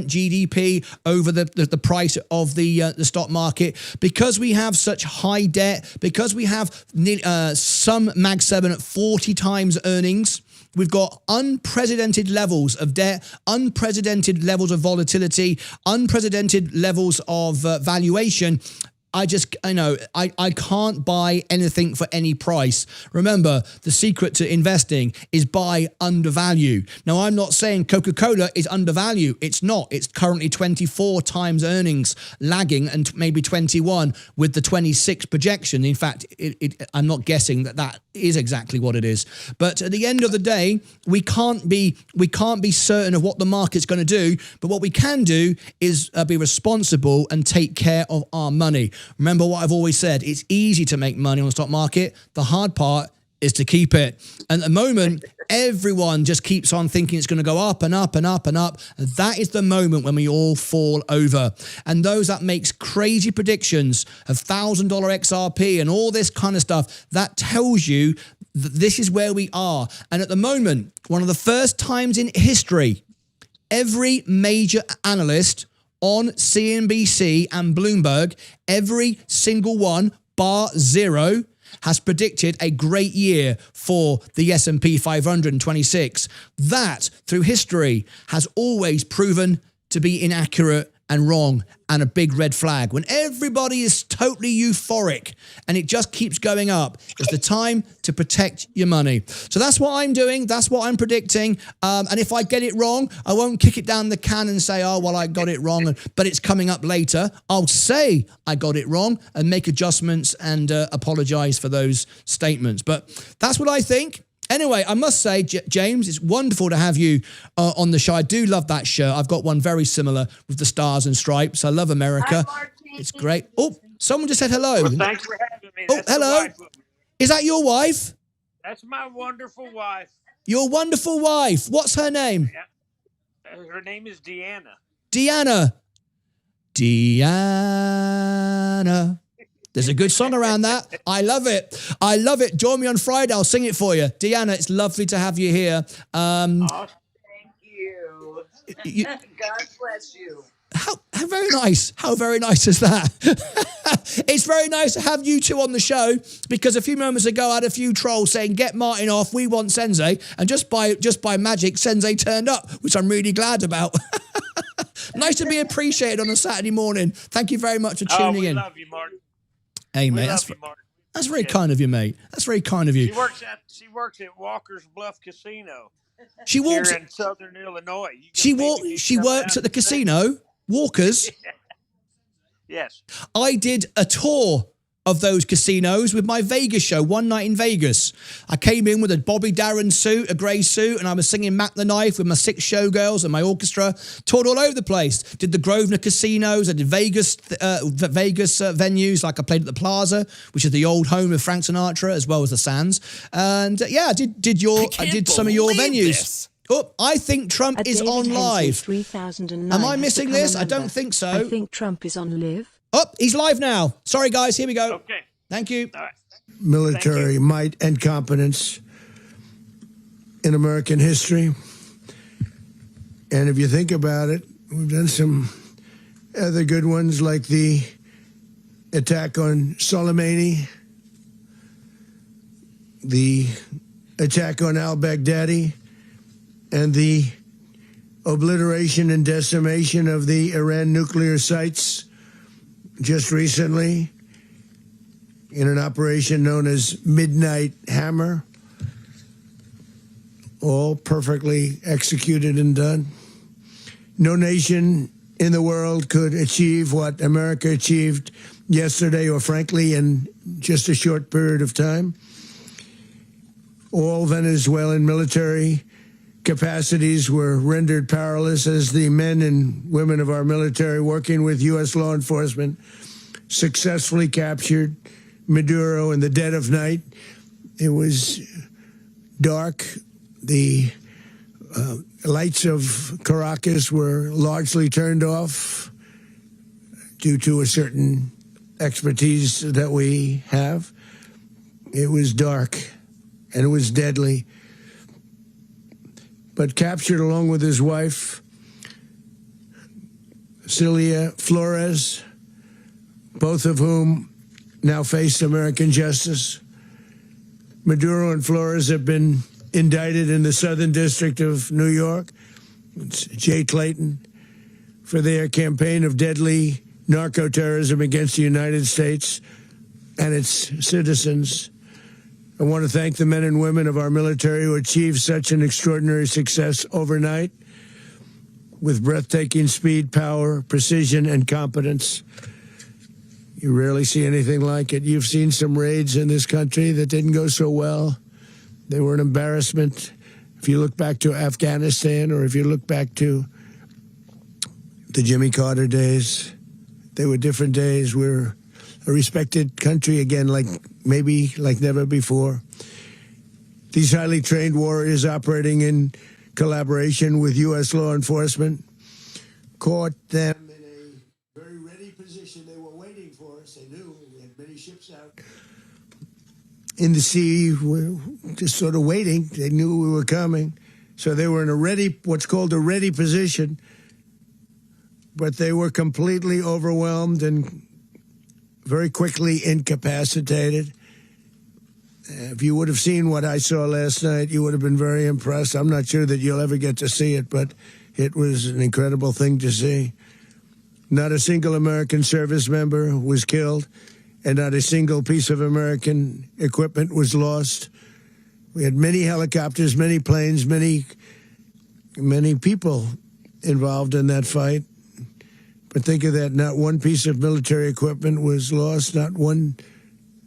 GDP over the price of the stock market, because we have such high debt, because we have some Mag 7 at 40 times earnings, we've got unprecedented levels of debt, unprecedented levels of volatility, unprecedented levels of valuation. I can't buy anything for any price. Remember, the secret to investing is buy undervalue. Now, I'm not saying Coca-Cola is undervalued. It's not. It's currently 24 times earnings lagging, and maybe 21 with the 26 projection. In fact, I'm not guessing that is exactly what it is. But at the end of the day, we can't be certain of what the market's going to do. But what we can do is be responsible and take care of our money. Remember what I've always said: it's easy to make money on the stock market. The hard part is to keep it. And at the moment, everyone just keeps on thinking it's going to go up and up and up and up. And that is the moment when we all fall over. And those that makes crazy predictions of $1,000 XRP and all this kind of stuff, that tells you that this is where we are. And at the moment, one of the first times in history, every major analyst on CNBC and Bloomberg, every single one, bar zero, has predicted a great year for the S&P 526. That, through history, has always proven to be inaccurate and wrong, and a big red flag. When everybody is totally euphoric and it just keeps going up, it's the time to protect your money. So that's what I'm doing. That's what I'm predicting. And if I get it wrong, I won't kick it down the can and say, oh, well, I got it wrong, but it's coming up later. I'll say I got it wrong and make adjustments and apologize for those statements. But that's what I think. Anyway, I must say, James, it's wonderful to have you on the show. I do love that shirt. I've got one very similar with the stars and stripes. I love America. Hi, it's great. Oh, someone just said hello. Well, thanks for having me. Oh, That's hello. Is that your wife? That's my wonderful wife. Your wonderful wife. What's her name? Yeah. Her name is Deanna. Deanna. Deanna. There's a good song around that. I love it. I love it. Join me on Friday. I'll sing it for you. Deanna, it's lovely to have you here. Oh, thank you. God bless you. How very nice. How very nice is that? It's very nice to have you two on the show, because a few moments ago I had a few trolls saying, get Martyn off, we want Sensei. And just by magic, Sensei turned up, which I'm really glad about. Nice to be appreciated on a Saturday morning. Thank you very much for tuning in. We love you, Martyn. Hey, mate, that's very kind of you, mate. That's very kind of you. She works at Walker's Bluff Casino. She walks here in Southern Illinois. She works at the casino, Walker's. Yes. I did a tour of those casinos with my Vegas show, one night in Vegas. I came in with a Bobby Darin suit, a grey suit, and I was singing Mac the Knife with my 6 showgirls and my orchestra. Toured all over the place. Did the Grosvenor casinos. I did Vegas venues, like I played at the Plaza, which is the old home of Frank Sinatra, as well as the Sands. And I did some of your venues. This. Oh, I think Trump is on live. 3009 Am I missing this? I don't think so. I think Trump is on live. Oh, he's live now. Sorry, guys. Here we go. Okay. Thank you. All right. Military might and competence in American history. And if you think about it, we've done some other good ones, like the attack on Soleimani, the attack on al-Baghdadi, and the obliteration and decimation of the Iran nuclear sites just recently in an operation known as Midnight Hammer. All perfectly executed and done. No nation in the world could achieve what America achieved yesterday, or frankly in just a short period of time. All Venezuelan military capacities were rendered powerless as the men and women of our military, working with U.S. law enforcement, successfully captured Maduro in the dead of night. It was dark. The lights of Caracas were largely turned off due to a certain expertise that we have. It was dark and it was deadly. But captured along with his wife, Celia Flores, both of whom now face American justice. Maduro and Flores have been indicted in the Southern District of New York, it's Jay Clayton, for their campaign of deadly narco-terrorism against the United States and its citizens. I want to thank the men and women of our military who achieved such an extraordinary success overnight with breathtaking speed, power, precision, and competence. You rarely see anything like it. You've seen some raids in this country that didn't go so well. They were an embarrassment. If you look back to Afghanistan, or if you look back to the Jimmy Carter days, they were different days. We're a respected country again, like never before. These highly trained warriors operating in collaboration with U.S. law enforcement caught them in a very ready position. They were waiting for us. They knew we had many ships out in the sea. We're just sort of waiting. They knew we were coming. So they were in what's called a ready position, but they were completely overwhelmed and very quickly incapacitated. If you would have seen what I saw last night, you would have been very impressed. I'm not sure that you'll ever get to see it, but it was an incredible thing to see. Not a single American service member was killed, and not a single piece of American equipment was lost. We had many helicopters, many planes, many people involved in that fight. But think of that, not one piece of military equipment was lost, not one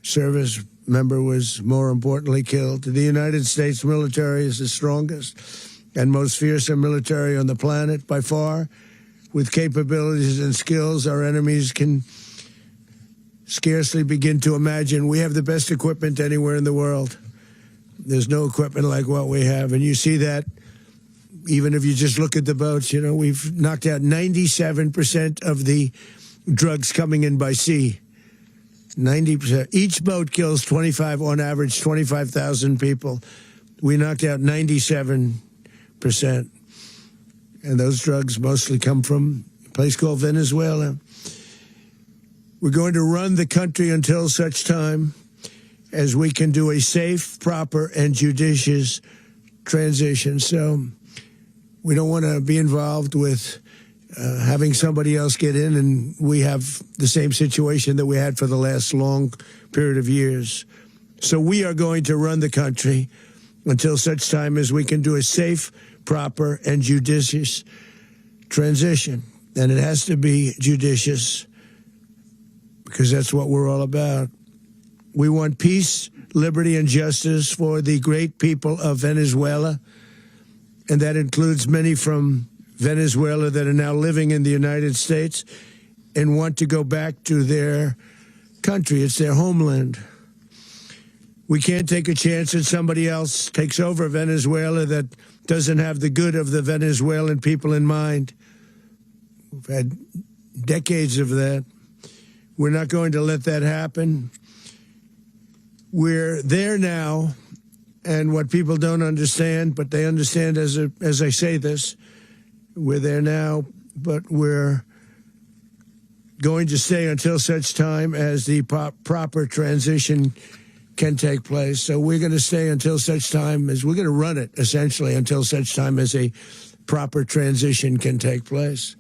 service member was, more importantly, killed. The United States military is the strongest and most fearsome military on the planet by far. With capabilities and skills our enemies can scarcely begin to imagine. We have the best equipment anywhere in the world. There's no equipment like what we have, and you see that even if you just look at the boats. You know, we've knocked out 97% of the drugs coming in by sea. 90%. Each boat kills on average, 25,000 people. We knocked out 97%. And those drugs mostly come from a place called Venezuela. We're going to run the country until such time as we can do a safe, proper, and judicious transition. So we don't want to be involved with having somebody else get in, and we have the same situation that we had for the last long period of years. So we are going to run the country until such time as we can do a safe, proper, and judicious transition. And it has to be judicious because that's what we're all about. We want peace, liberty, and justice for the great people of Venezuela, and that includes many from Venezuela that are now living in the United States and want to go back to their country. It's their homeland. We can't take a chance that somebody else takes over Venezuela that doesn't have the good of the Venezuelan people in mind. We've had decades of that. We're not going to let that happen. We're there now, and what people don't understand, but they understand as I say this, we're there now, but we're going to stay until such time as the proper transition can take place. So we're going to stay until such time as we're going to run it, essentially, until such time as a proper transition can take place.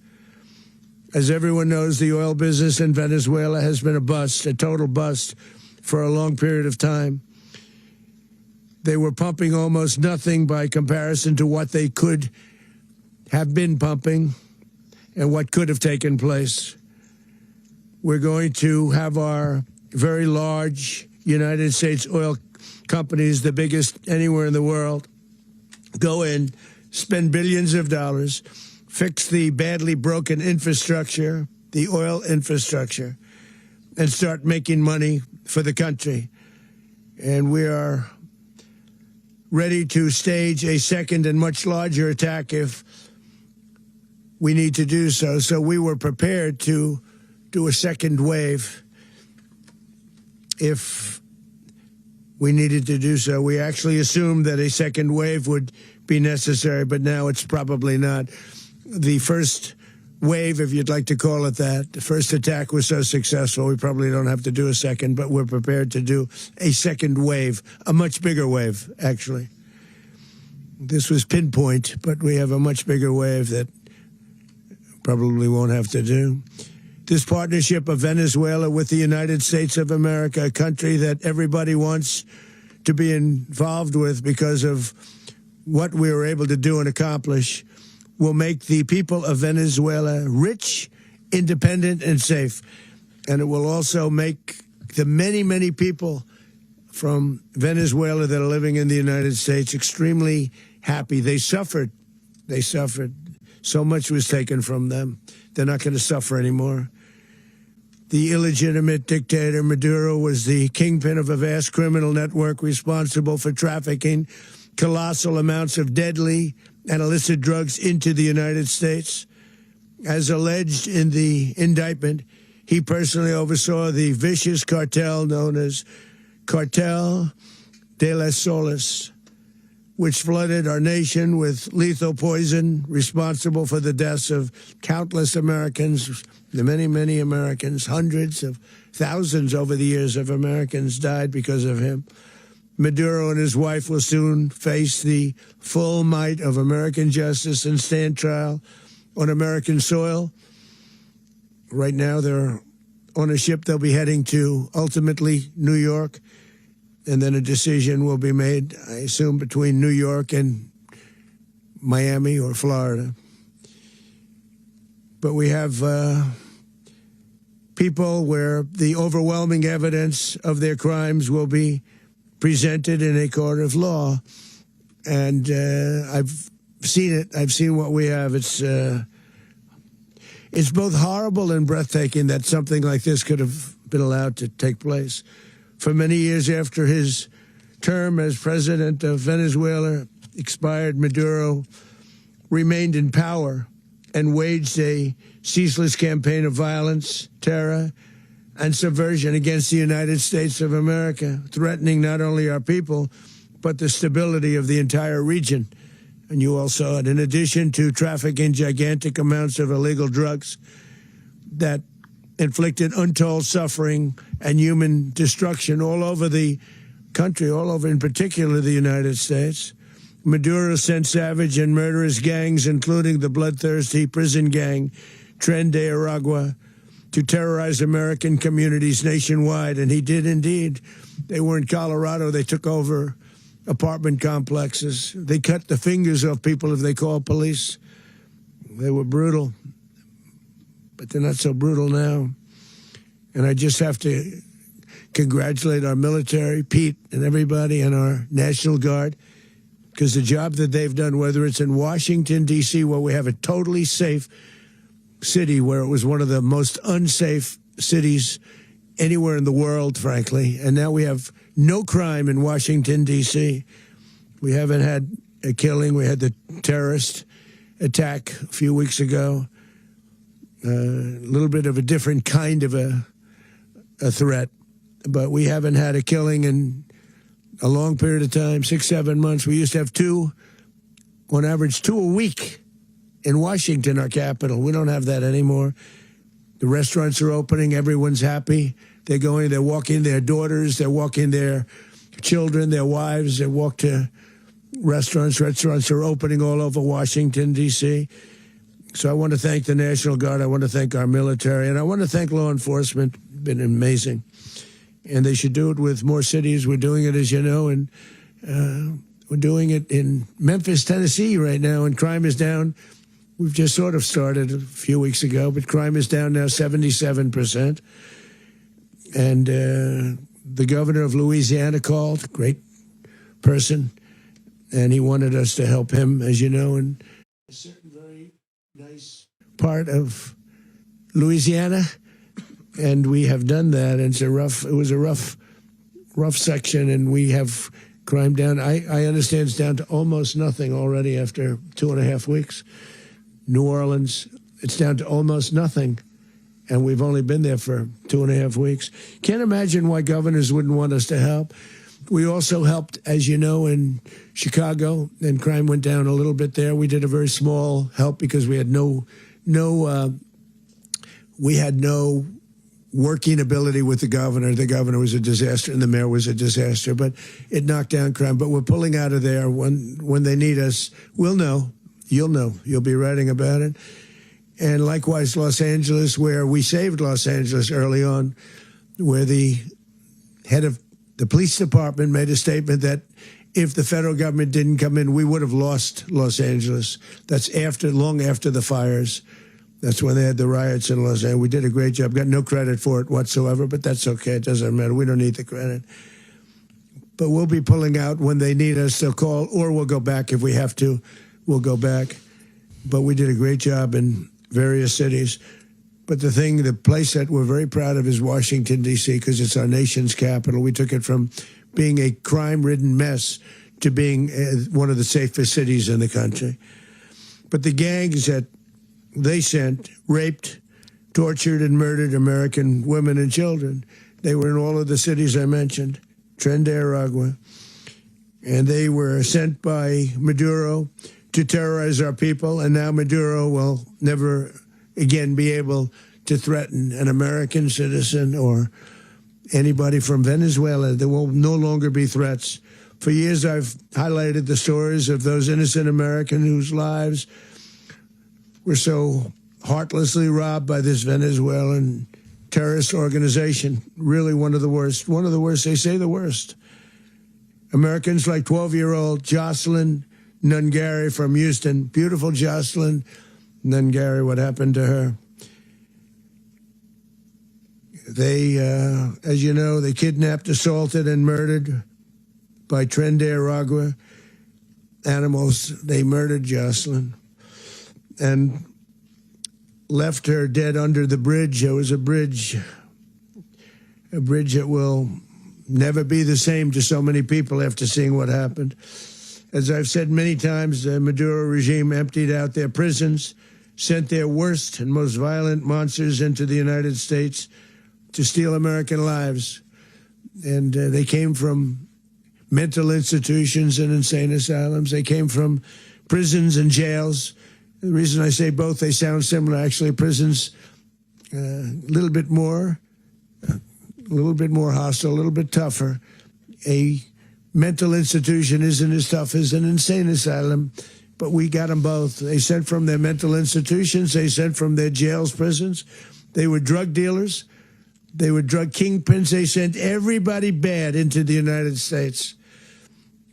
As everyone knows, the oil business in Venezuela has been a bust, a total bust, for a long period of time. They were pumping almost nothing by comparison to what they could have been pumping and what could have taken place. We're going to have our very large United States oil companies, the biggest anywhere in the world, go in, spend billions of dollars, fix the badly broken infrastructure, the oil infrastructure, and start making money for the country. And we are ready to stage a second and much larger attack if we need to do so. So we were prepared to do a second wave if we needed to do so. We actually assumed that a second wave would be necessary, but now it's probably not. The first wave, if you'd like to call it that, the first attack was so successful, we probably don't have to do a second, but we're prepared to do a second wave, a much bigger wave, actually. This was pinpoint, but we have a much bigger wave that probably won't have to do. this partnership of Venezuela with the United States of America, a country that everybody wants to be involved with because of what we were able to do and accomplish, will make the people of Venezuela rich, independent, and safe. And it will also make the many, many people from Venezuela that are living in the United States extremely happy. They suffered. They suffered. So much was taken from them. They're not going to suffer anymore. The illegitimate dictator Maduro was the kingpin of a vast criminal network responsible for trafficking colossal amounts of deadly and illicit drugs into the United States. As alleged in the indictment, he personally oversaw the vicious cartel known as Cartel de las Solas, which flooded our nation with lethal poison, responsible for the deaths of countless Americans, the many, many Americans. Hundreds of thousands over the years of Americans died because of him. Maduro and his wife will soon face the full might of American justice and stand trial on American soil. Right now, they're on a ship they'll be heading to, ultimately, New York. And then a decision will be made, I assume, between New York and Miami or Florida. But we have people where the overwhelming evidence of their crimes will be presented in a court of law. And I've seen it. I've seen what we have. It's both horrible and breathtaking that something like this could have been allowed to take place. For many years after his term as president of Venezuela expired, Maduro remained in power and waged a ceaseless campaign of violence, terror, and subversion against the United States of America, threatening not only our people, but the stability of the entire region. And you all saw it. In addition to trafficking gigantic amounts of illegal drugs that inflicted untold suffering and human destruction all over the country, all over, in particular, the United States. Maduro sent savage and murderous gangs, including the bloodthirsty prison gang, Tren de Aragua, to terrorize American communities nationwide. And he did indeed. They were in Colorado. They took over apartment complexes. They cut the fingers off people if they called police. They were brutal. But they're not so brutal now. And I just have to congratulate our military, Pete and everybody, and our National Guard, because the job that they've done, whether it's in Washington, D.C., where we have a totally safe city, where it was one of the most unsafe cities anywhere in the world, frankly, and now we have no crime in Washington, D.C. We haven't had a killing. We had the terrorist attack a few weeks ago. A little bit of a different kind of a threat, but we haven't had a killing in a long period of time, 6-7 months. We used to have on average two a week in Washington, our capital. We don't have that anymore. The restaurants are opening. Everyone's happy. They're walking their daughters. They're walking their children, their wives. They walk to restaurants. Restaurants are opening all over Washington, D.C., So I want to thank the National Guard. I want to thank our military. And I want to thank law enforcement. It's been amazing. And they should do it with more cities. We're doing it, as you know, and we're doing it in Memphis, Tennessee right now, and crime is down. We've just sort of started a few weeks ago, but crime is down now 77%. And the governor of Louisiana called, great person, and he wanted us to help him, as you know, in a certain very nice part of Louisiana, and we have done that. And it was a rough section, and we have crime down. I understand it's down to almost nothing already after 2.5 weeks. New Orleans, it's down to almost nothing, and we've only been there for 2.5 weeks. Can't imagine why governors wouldn't want us to help. We also helped, as you know, in Chicago, and crime went down a little bit there. We did a very small help because we had no working ability with the governor. The governor was a disaster, and the mayor was a disaster. But it knocked down crime. But we're pulling out of there when they need us. We'll know. You'll know. You'll be writing about it. And likewise, Los Angeles, where we saved Los Angeles early on, where the head of the police department made a statement that if the federal government didn't come in, we would have lost Los Angeles. That's long after the fires. That's when they had the riots in Los Angeles. We did a great job. Got no credit for it whatsoever, but that's okay. It doesn't matter. We don't need the credit. But we'll be pulling out when they need us. They'll call, or we'll go back if we have to. We'll go back. But we did a great job in various cities. But the place that we're very proud of is Washington, D.C., because it's our nation's capital. We took it from being a crime-ridden mess to being one of the safest cities in the country. But the gangs that they sent raped, tortured, and murdered American women and children. They were in all of the cities I mentioned, Tren de Aragua. And they were sent by Maduro to terrorize our people, and now Maduro will never again be able to threaten an American citizen or anybody from Venezuela. There will no longer be threats. For years, I've highlighted the stories of those innocent Americans whose lives were so heartlessly robbed by this Venezuelan terrorist organization. Really one of the worst. One of the worst, they say the worst. Americans like 12-year-old Jocelyn Nungari from Houston. Beautiful Jocelyn Nungari, what happened to her? They, as you know, they kidnapped, assaulted, and murdered by Tren de Aragua animals. They murdered Jocelyn and left her dead under the bridge. There was a bridge that will never be the same to so many people after seeing what happened. As I've said many times, the Maduro regime emptied out their prisons, sent their worst and most violent monsters into the United States to steal American lives. And they came from mental institutions and insane asylums. They came from prisons and jails. The reason I say both, they sound similar. Actually, prisons, a little bit more hostile, a little bit tougher. A mental institution isn't as tough as an insane asylum, but we got them both. They sent from their mental institutions. They sent from their jails, prisons. They were drug dealers. They were drug kingpins. They sent everybody bad into the United States,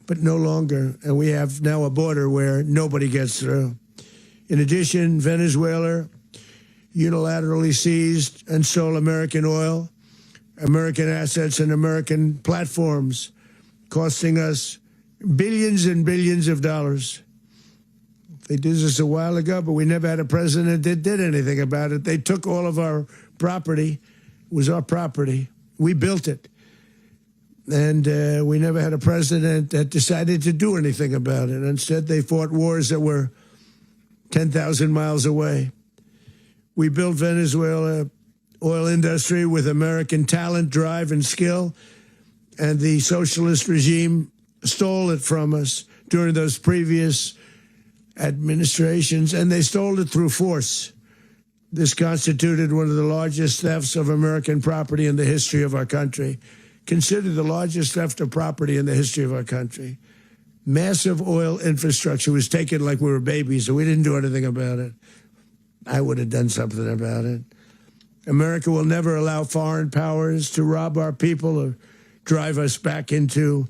but no longer. And we have now a border where nobody gets through. In addition, Venezuela unilaterally seized and stole American oil, American assets, and American platforms, costing us billions and billions of dollars. They did this a while ago, but we never had a president that did anything about it. They took all of our property. It was our property. We built it. And we never had a president that decided to do anything about it. Instead, they fought wars that were 10,000 miles away. We built Venezuela oil industry with American talent, drive, and skill, and the socialist regime stole it from us during those previous administrations, and they stole it through force. This constituted one of the largest thefts of American property in the history of our country. Considered the largest theft of property in the history of our country. Massive oil infrastructure was taken like we were babies, and we didn't do anything about it. I would have done something about it. America will never allow foreign powers to rob our people or drive us back into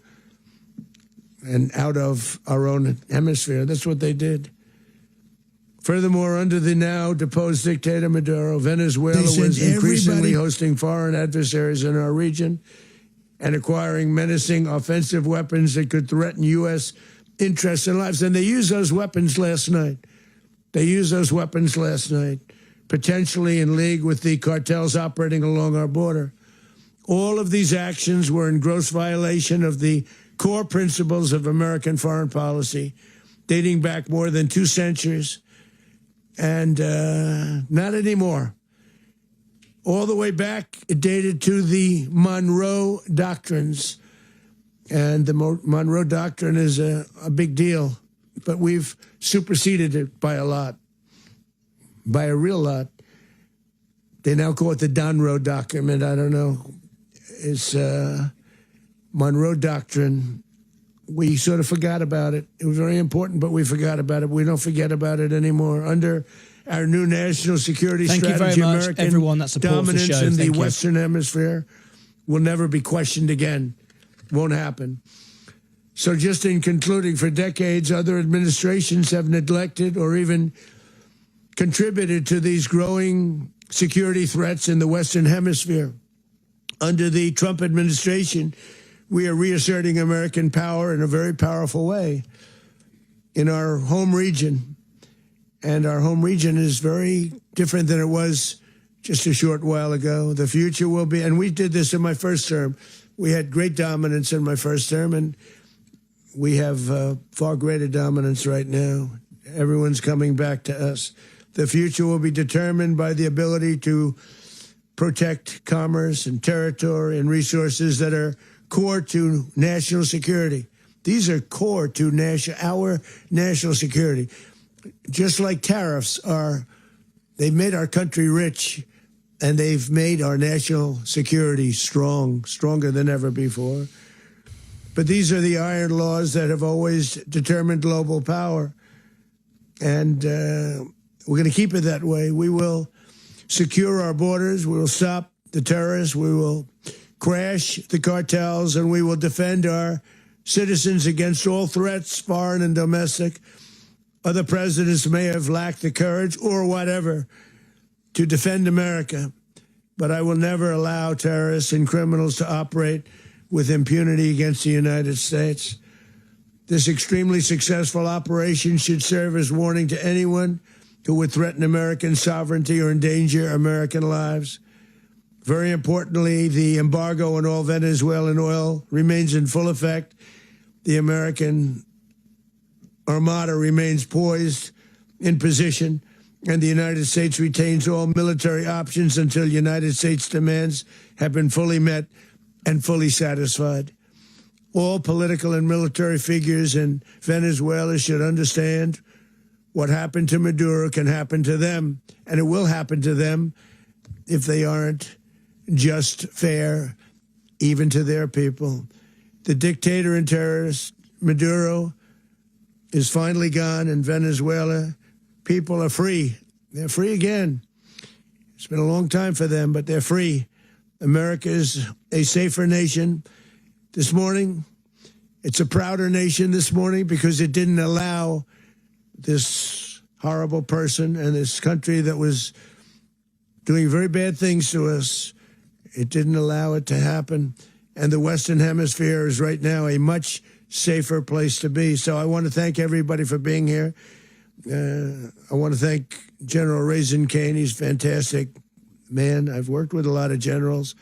and out of our own hemisphere. That's what they did. Furthermore, under the now deposed dictator Maduro, Venezuela was increasingly hosting foreign adversaries in our region and acquiring menacing offensive weapons that could threaten U.S. interests and lives. And they used those weapons last night. Potentially in league with the cartels operating along our border. All of these actions were in gross violation of the core principles of American foreign policy, dating back more than 2 centuries. And not anymore. All the way back, it dated to the Monroe Doctrines. And the Monroe Doctrine is a big deal, but we've superseded it by a lot, by a real lot. They now call it the Donroe Document. I don't know. It's Monroe Doctrine. We sort of forgot about it. It was very important, but we forgot about it. We don't forget about it anymore. Under our new national security Thank you strategy. very much, American everyone that supports the dominance show. in the Thank you. Western Hemisphere will never be questioned again. Won't happen. So just in concluding, for decades, other administrations have neglected or even contributed to these growing security threats in the Western Hemisphere. Under the Trump administration, we are reasserting American power in a very powerful way in our home region. And our home region is very different than it was just a short while ago. The future will be, and we did this in my first term. We had great dominance in my first term, and we have far greater dominance right now. Everyone's coming back to us. The future will be determined by the ability to protect commerce and territory and resources that are core to national security. These are core to our national security. Just like tariffs they've made our country rich, and they've made our national security stronger than ever before. But these are the iron laws that have always determined global power. And we're going to keep it that way. We will secure our borders. We will stop the terrorists. We will crash the cartels, and we will defend our citizens against all threats, foreign and domestic. Other presidents may have lacked the courage or whatever to defend America, but I will never allow terrorists and criminals to operate with impunity against the United States. This extremely successful operation should serve as warning to anyone who would threaten American sovereignty or endanger American lives. Very importantly, the embargo on all Venezuelan oil remains in full effect. The American Armada remains poised in position, and the United States retains all military options until United States demands have been fully met and fully satisfied. All political and military figures in Venezuela should understand what happened to Maduro can happen to them, and it will happen to them if they aren't just fair, even to their people. The dictator and terrorist, Maduro, is finally gone, and Venezuela people are free. They're free again. It's been a long time for them, but they're free. America is a safer nation this morning. It's a prouder nation this morning because it didn't allow this horrible person and this country that was doing very bad things to us. It didn't allow it to happen. And the Western Hemisphere is right now a much safer place to be. So I want to thank everybody for being here. I want to thank General Raisin Kane. He's a fantastic man. I've worked with a lot of generals.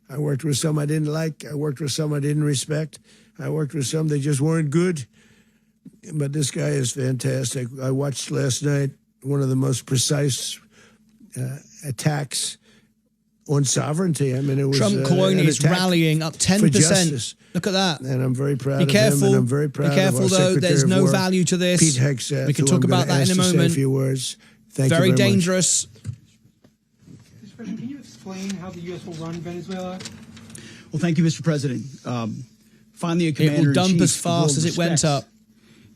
I worked with some I didn't like. I worked with some I didn't respect. I worked with some that just weren't good. But this guy is fantastic. I watched last night one of the most precise attacks on sovereignty. I mean, it was Trump Coloni is rallying up 10%. Look at that. And I'm very proud Be careful. of him. And I'm very proud Be careful, of our though. Secretary There's of no War, value to this. Pete Hegseth, We can who talk I'm about gonna that in a ask to say moment. a few words. Thank you Very very dangerous. Mr. President, can you explain how the U.S. will run Venezuela? Well, thank you, Mr. President. Finally, a It commander will dump in chief as fast as it went up.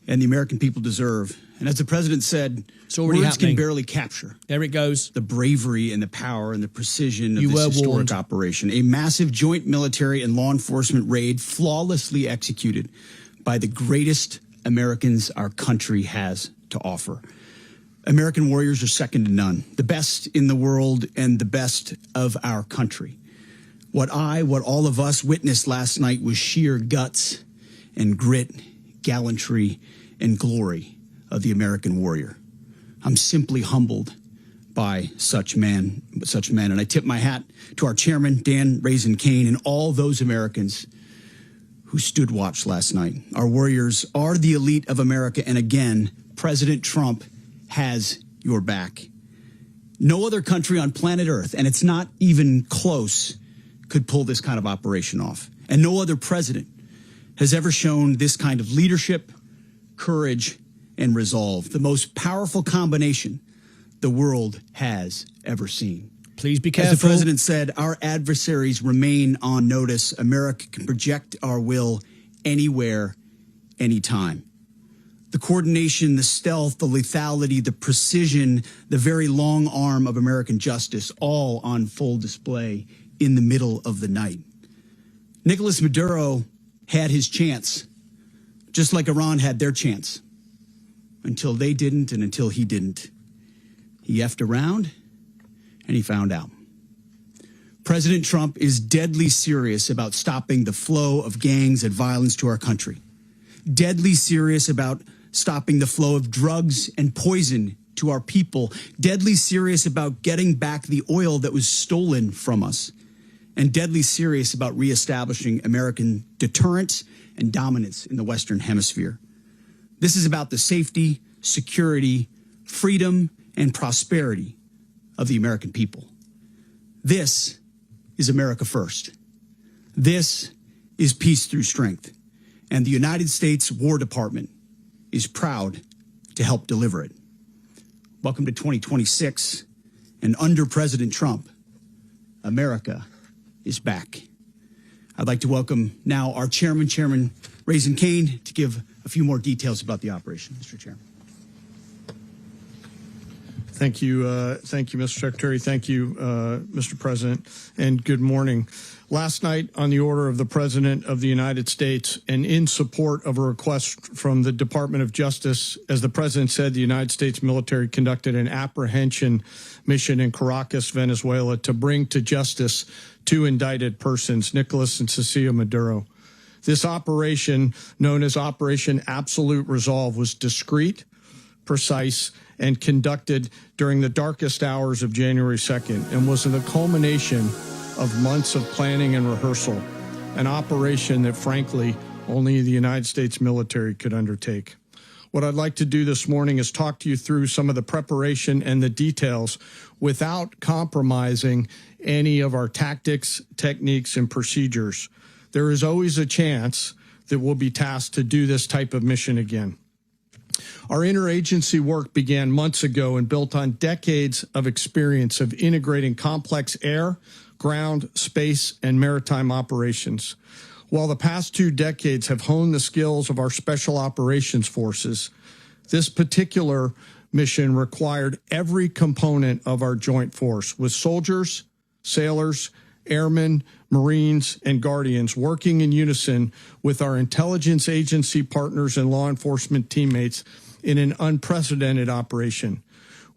and the American people deserve. And as the president said, It's already words happening. can barely capture There it goes. the bravery and the power and the precision of You this were historic warned. operation. A massive joint military and law enforcement raid flawlessly executed by the greatest Americans our country has to offer. American warriors are second to none, the best in the world and the best of our country. What all of us witnessed last night was sheer guts and grit, gallantry, and glory of the American warrior. I'm simply humbled by such men. And I tip my hat to our chairman, Dan Raisin Kane, and all those Americans who stood watch last night. Our warriors are the elite of America, and again, President Trump has your back. No other country on planet Earth, and it's not even close, could pull this kind of operation off. And no other president has ever shown this kind of leadership, courage, and resolve. The most powerful combination the world has ever seen. Please be careful. As the president said, our adversaries remain on notice. America can project our will anywhere, anytime. The coordination, the stealth, the lethality, the precision, the very long arm of American justice, all on full display in the middle of the night. Nicolas Maduro had his chance, just like Iran had their chance, until they didn't and until he didn't. He effed around and he found out. President Trump is deadly serious about stopping the flow of gangs and violence to our country. Deadly serious about stopping the flow of drugs and poison to our people. Deadly serious about getting back the oil that was stolen from us. And deadly serious about reestablishing American deterrence and dominance in the Western Hemisphere. This is about the safety, security, freedom, and prosperity of the American people. This is America first. This is peace through strength. And the United States War Department is proud to help deliver it. Welcome to 2026. And under President Trump, America is back. I'd like to welcome now our chairman, Chairman Raising Cane, to give a few more details about the operation. Mr. Chairman. Thank you, Mr. Secretary. Thank you, Mr. President, and good morning. Last night, on the order of the President of the United States and in support of a request from the Department of Justice, as the President said, the United States military conducted an apprehension mission in Caracas, Venezuela, to bring to justice two indicted persons, Nicolas and Cecilia Maduro. This operation, known as Operation Absolute Resolve, was discreet, precise, and conducted during the darkest hours of January 2nd and was the culmination of months of planning and rehearsal, an operation that, frankly, only the United States military could undertake. What I'd like to do this morning is talk to you through some of the preparation and the details without compromising any of our tactics, techniques, and procedures. There is always a chance that we'll be tasked to do this type of mission again. Our interagency work began months ago and built on decades of experience of integrating complex air, ground, space, and maritime operations. While the past 2 decades have honed the skills of our special operations forces, this particular mission required every component of our joint force, with soldiers, sailors, airmen, Marines, and Guardians working in unison with our intelligence agency partners and law enforcement teammates in an unprecedented operation.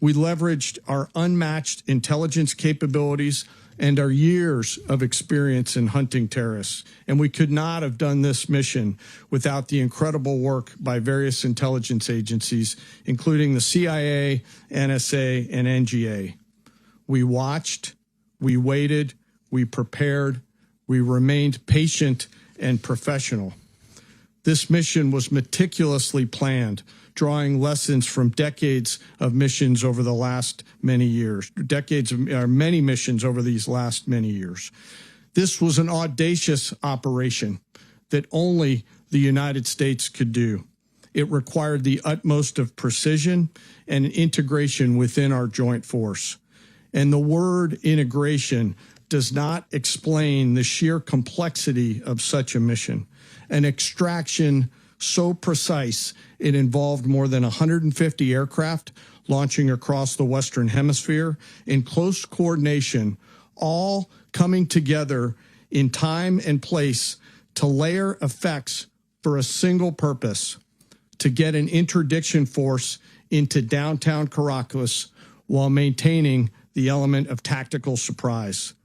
We leveraged our unmatched intelligence capabilities and our years of experience in hunting terrorists, and we could not have done this mission without the incredible work by various intelligence agencies, including the CIA, NSA, and NGA. We watched, we waited, we prepared, we remained patient and professional. This mission was meticulously planned, drawing lessons from decades of missions over the last many years, many missions over these last many years. This was an audacious operation that only the United States could do. It required the utmost of precision and integration within our joint force. And the word integration does not explain the sheer complexity of such a mission. An extraction so precise, it involved more than 150 aircraft launching across the Western Hemisphere in close coordination, all coming together in time and place to layer effects for a single purpose: to get an interdiction force into downtown Caracas while maintaining the element of tactical surprise.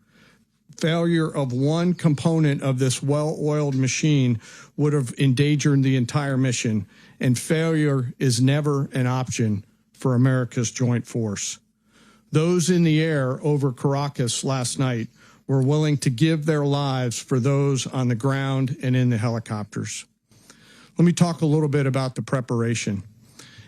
Failure of one component of this well-oiled machine would have endangered the entire mission, and failure is never an option for America's joint force. Those in the air over Caracas last night were willing to give their lives for those on the ground and in the helicopters. Let me talk a little bit about the preparation.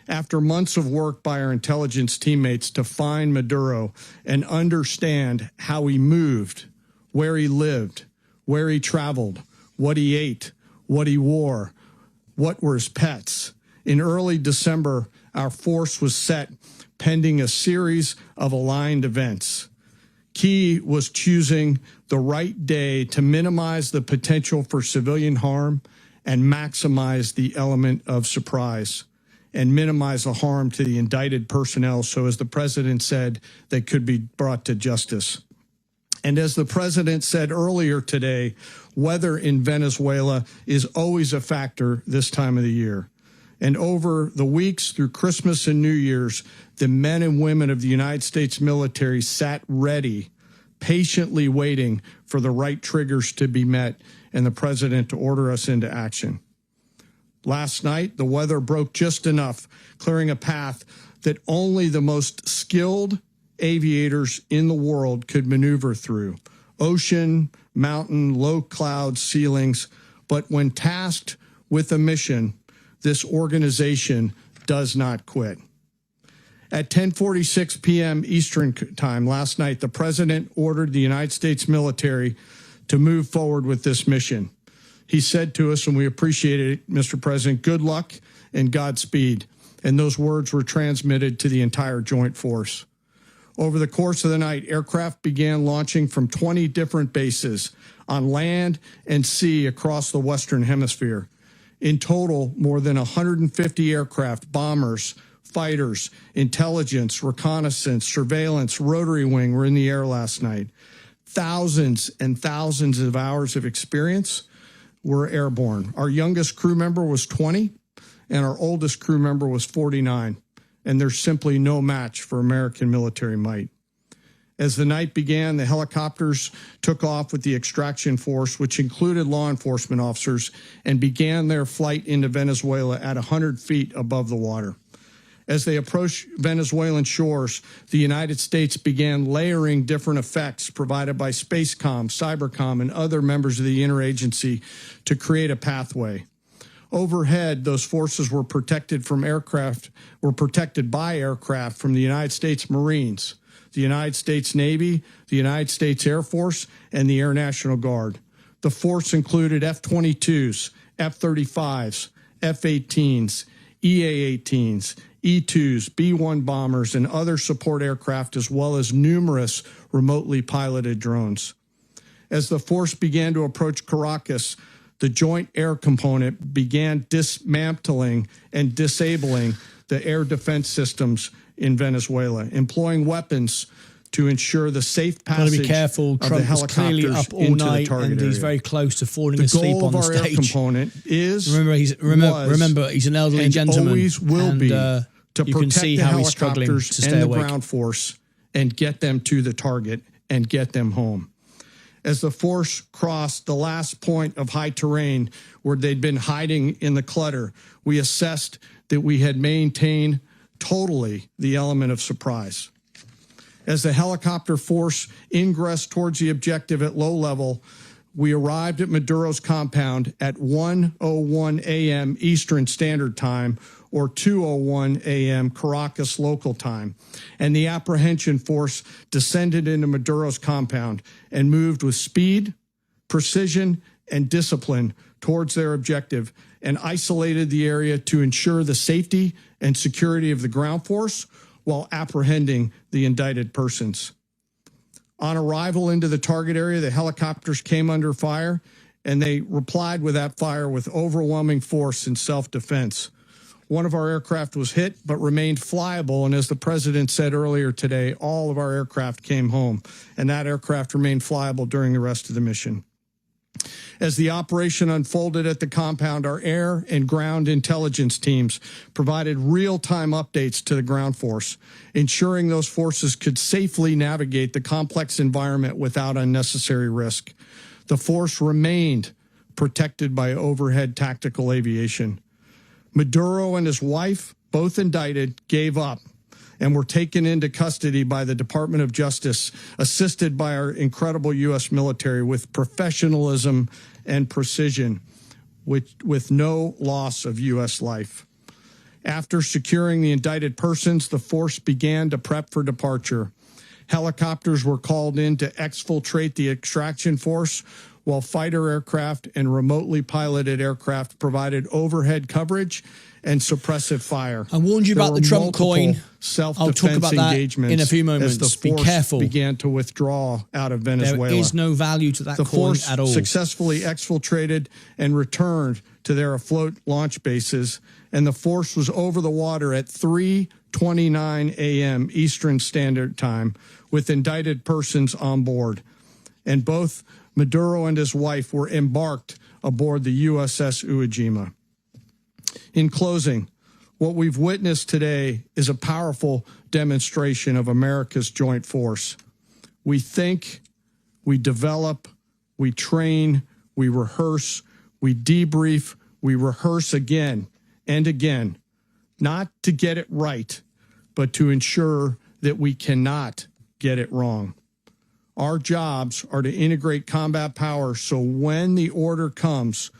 After months of work by our intelligence teammates to find Maduro and understand how he moved, where he lived, where he traveled, what he ate, what he wore, what were his pets. In early December, our force was set pending a series of aligned events. Key was choosing the right day to minimize the potential for civilian harm and maximize the element of surprise. and minimize the harm to the indicted personnel so, as the president said, they could be brought to justice. And as the president said earlier today, weather in Venezuela is always a factor this time of the year. And over the weeks through Christmas and New Year's, the men and women of the United States military sat ready, patiently waiting for the right triggers to be met and the president to order us into action. Last night, the weather broke just enough, clearing a path that only the most skilled aviators in the world could maneuver through. Ocean, mountain, low cloud ceilings. But when tasked with a mission, this organization does not quit. At 10:46 p.m. Eastern time last night, the president ordered the United States military to move forward with this mission. He said to us, and we appreciate it, Mr. President, good luck and Godspeed. And those words were transmitted to the entire joint force. Over the course of the night, aircraft began launching from 20 different bases on land and sea across the Western Hemisphere. In total, more than 150 aircraft, bombers, fighters, intelligence, reconnaissance, surveillance, rotary wing were in the air last night. Thousands and thousands of hours of experience were airborne. Our youngest crew member was 20, and our oldest crew member was 49. And there's simply no match for American military might. As the night began, the helicopters took off with the extraction force, which included law enforcement officers, and began their flight into Venezuela at 100 feet above the water. As they approached Venezuelan shores, the United States began layering different effects provided by Spacecom, Cybercom, and other members of the interagency to create a pathway. Overhead, those forces were protected by aircraft from the United States Marines, the United States Navy, the United States Air Force, and the Air National Guard. The force included F-22s, F-35s, F-18s, EA-18s, E-2s, B-1 bombers, and other support aircraft, as well as numerous remotely piloted drones. As the force began to approach Caracas, the Joint Air Component began dismantling and disabling the air defense systems in Venezuela, employing weapons to ensure the safe passage be careful. of Trump the was clearly helicopters up all into night, the target and he's area. very close to falling The asleep goal on of the our air stage. component is, Remember, he's an elderly and gentleman, always will and be, to you can protect see the how he's struggling helicopters to stay and the awake. ground force and get them to the target and get them home. As the force crossed the last point of high terrain where they'd been hiding in the clutter, we assessed that we had maintained totally the element of surprise. As the helicopter force ingressed towards the objective at low level, we arrived at Maduro's compound at 1:01 a.m. Eastern Standard Time, or 2:01 a.m. Caracas local time, and the apprehension force descended into Maduro's compound and moved with speed, precision, and discipline towards their objective, and isolated the area to ensure the safety and security of the ground force while apprehending the indicted persons. On arrival into the target area, the helicopters came under fire, and they replied with that fire with overwhelming force in self-defense. One of our aircraft was hit but remained flyable, and as the president said earlier today, all of our aircraft came home, and that aircraft remained flyable during the rest of the mission. As the operation unfolded at the compound, our air and ground intelligence teams provided real-time updates to the ground force, ensuring those forces could safely navigate the complex environment without unnecessary risk. The force remained protected by overhead tactical aviation. Maduro and his wife, both indicted, gave up and were taken into custody by the Department of Justice, assisted by our incredible U.S. military with professionalism and precision, with no loss of U.S. life. After securing the indicted persons, the force began to prep for departure. Helicopters were called in to exfiltrate the extraction force, while fighter aircraft and remotely piloted aircraft provided overhead coverage and suppressive fire. I warned you about the Trump coin. I'll talk about that in a few moments. As the Be force careful. Began to withdraw out of Venezuela. There is no value to that the coin force at all. Successfully exfiltrated and returned to their afloat launch bases, and the force was over the water at 3:29 a.m. Eastern Standard Time with indicted persons on board. And both Maduro and his wife were embarked aboard the USS Iwo Jima. In closing, what we've witnessed today is a powerful demonstration of America's joint force. We think, we develop, we train, we rehearse, we debrief, we rehearse again and again, not to get it right, but to ensure that we cannot get it wrong. Our jobs are to integrate combat power so when the order comes,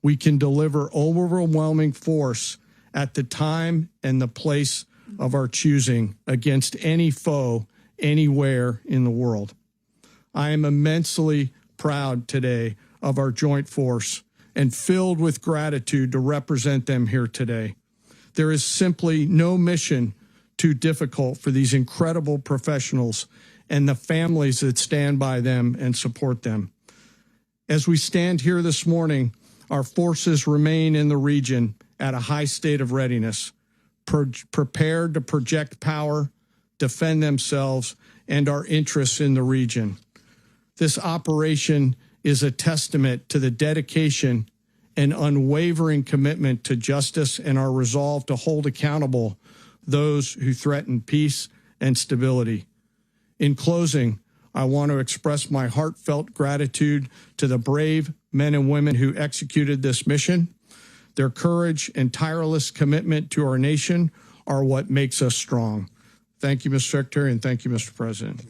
we can deliver overwhelming force at the time and the place of our choosing against any foe anywhere in the world. I am immensely proud today of our joint force and filled with gratitude to represent them here today. There is simply no mission too difficult for these incredible professionals and the families that stand by them and support them. As we stand here this morning, our forces remain in the region at a high state of readiness, prepared to project power, defend themselves, and our interests in the region. This operation is a testament to the dedication and unwavering commitment to justice and our resolve to hold accountable those who threaten peace and stability. In closing, I want to express my heartfelt gratitude to the brave men and women who executed this mission. Their courage and tireless commitment to our nation are what makes us strong. Thank you, Mr. Secretary, and thank you, Mr. President.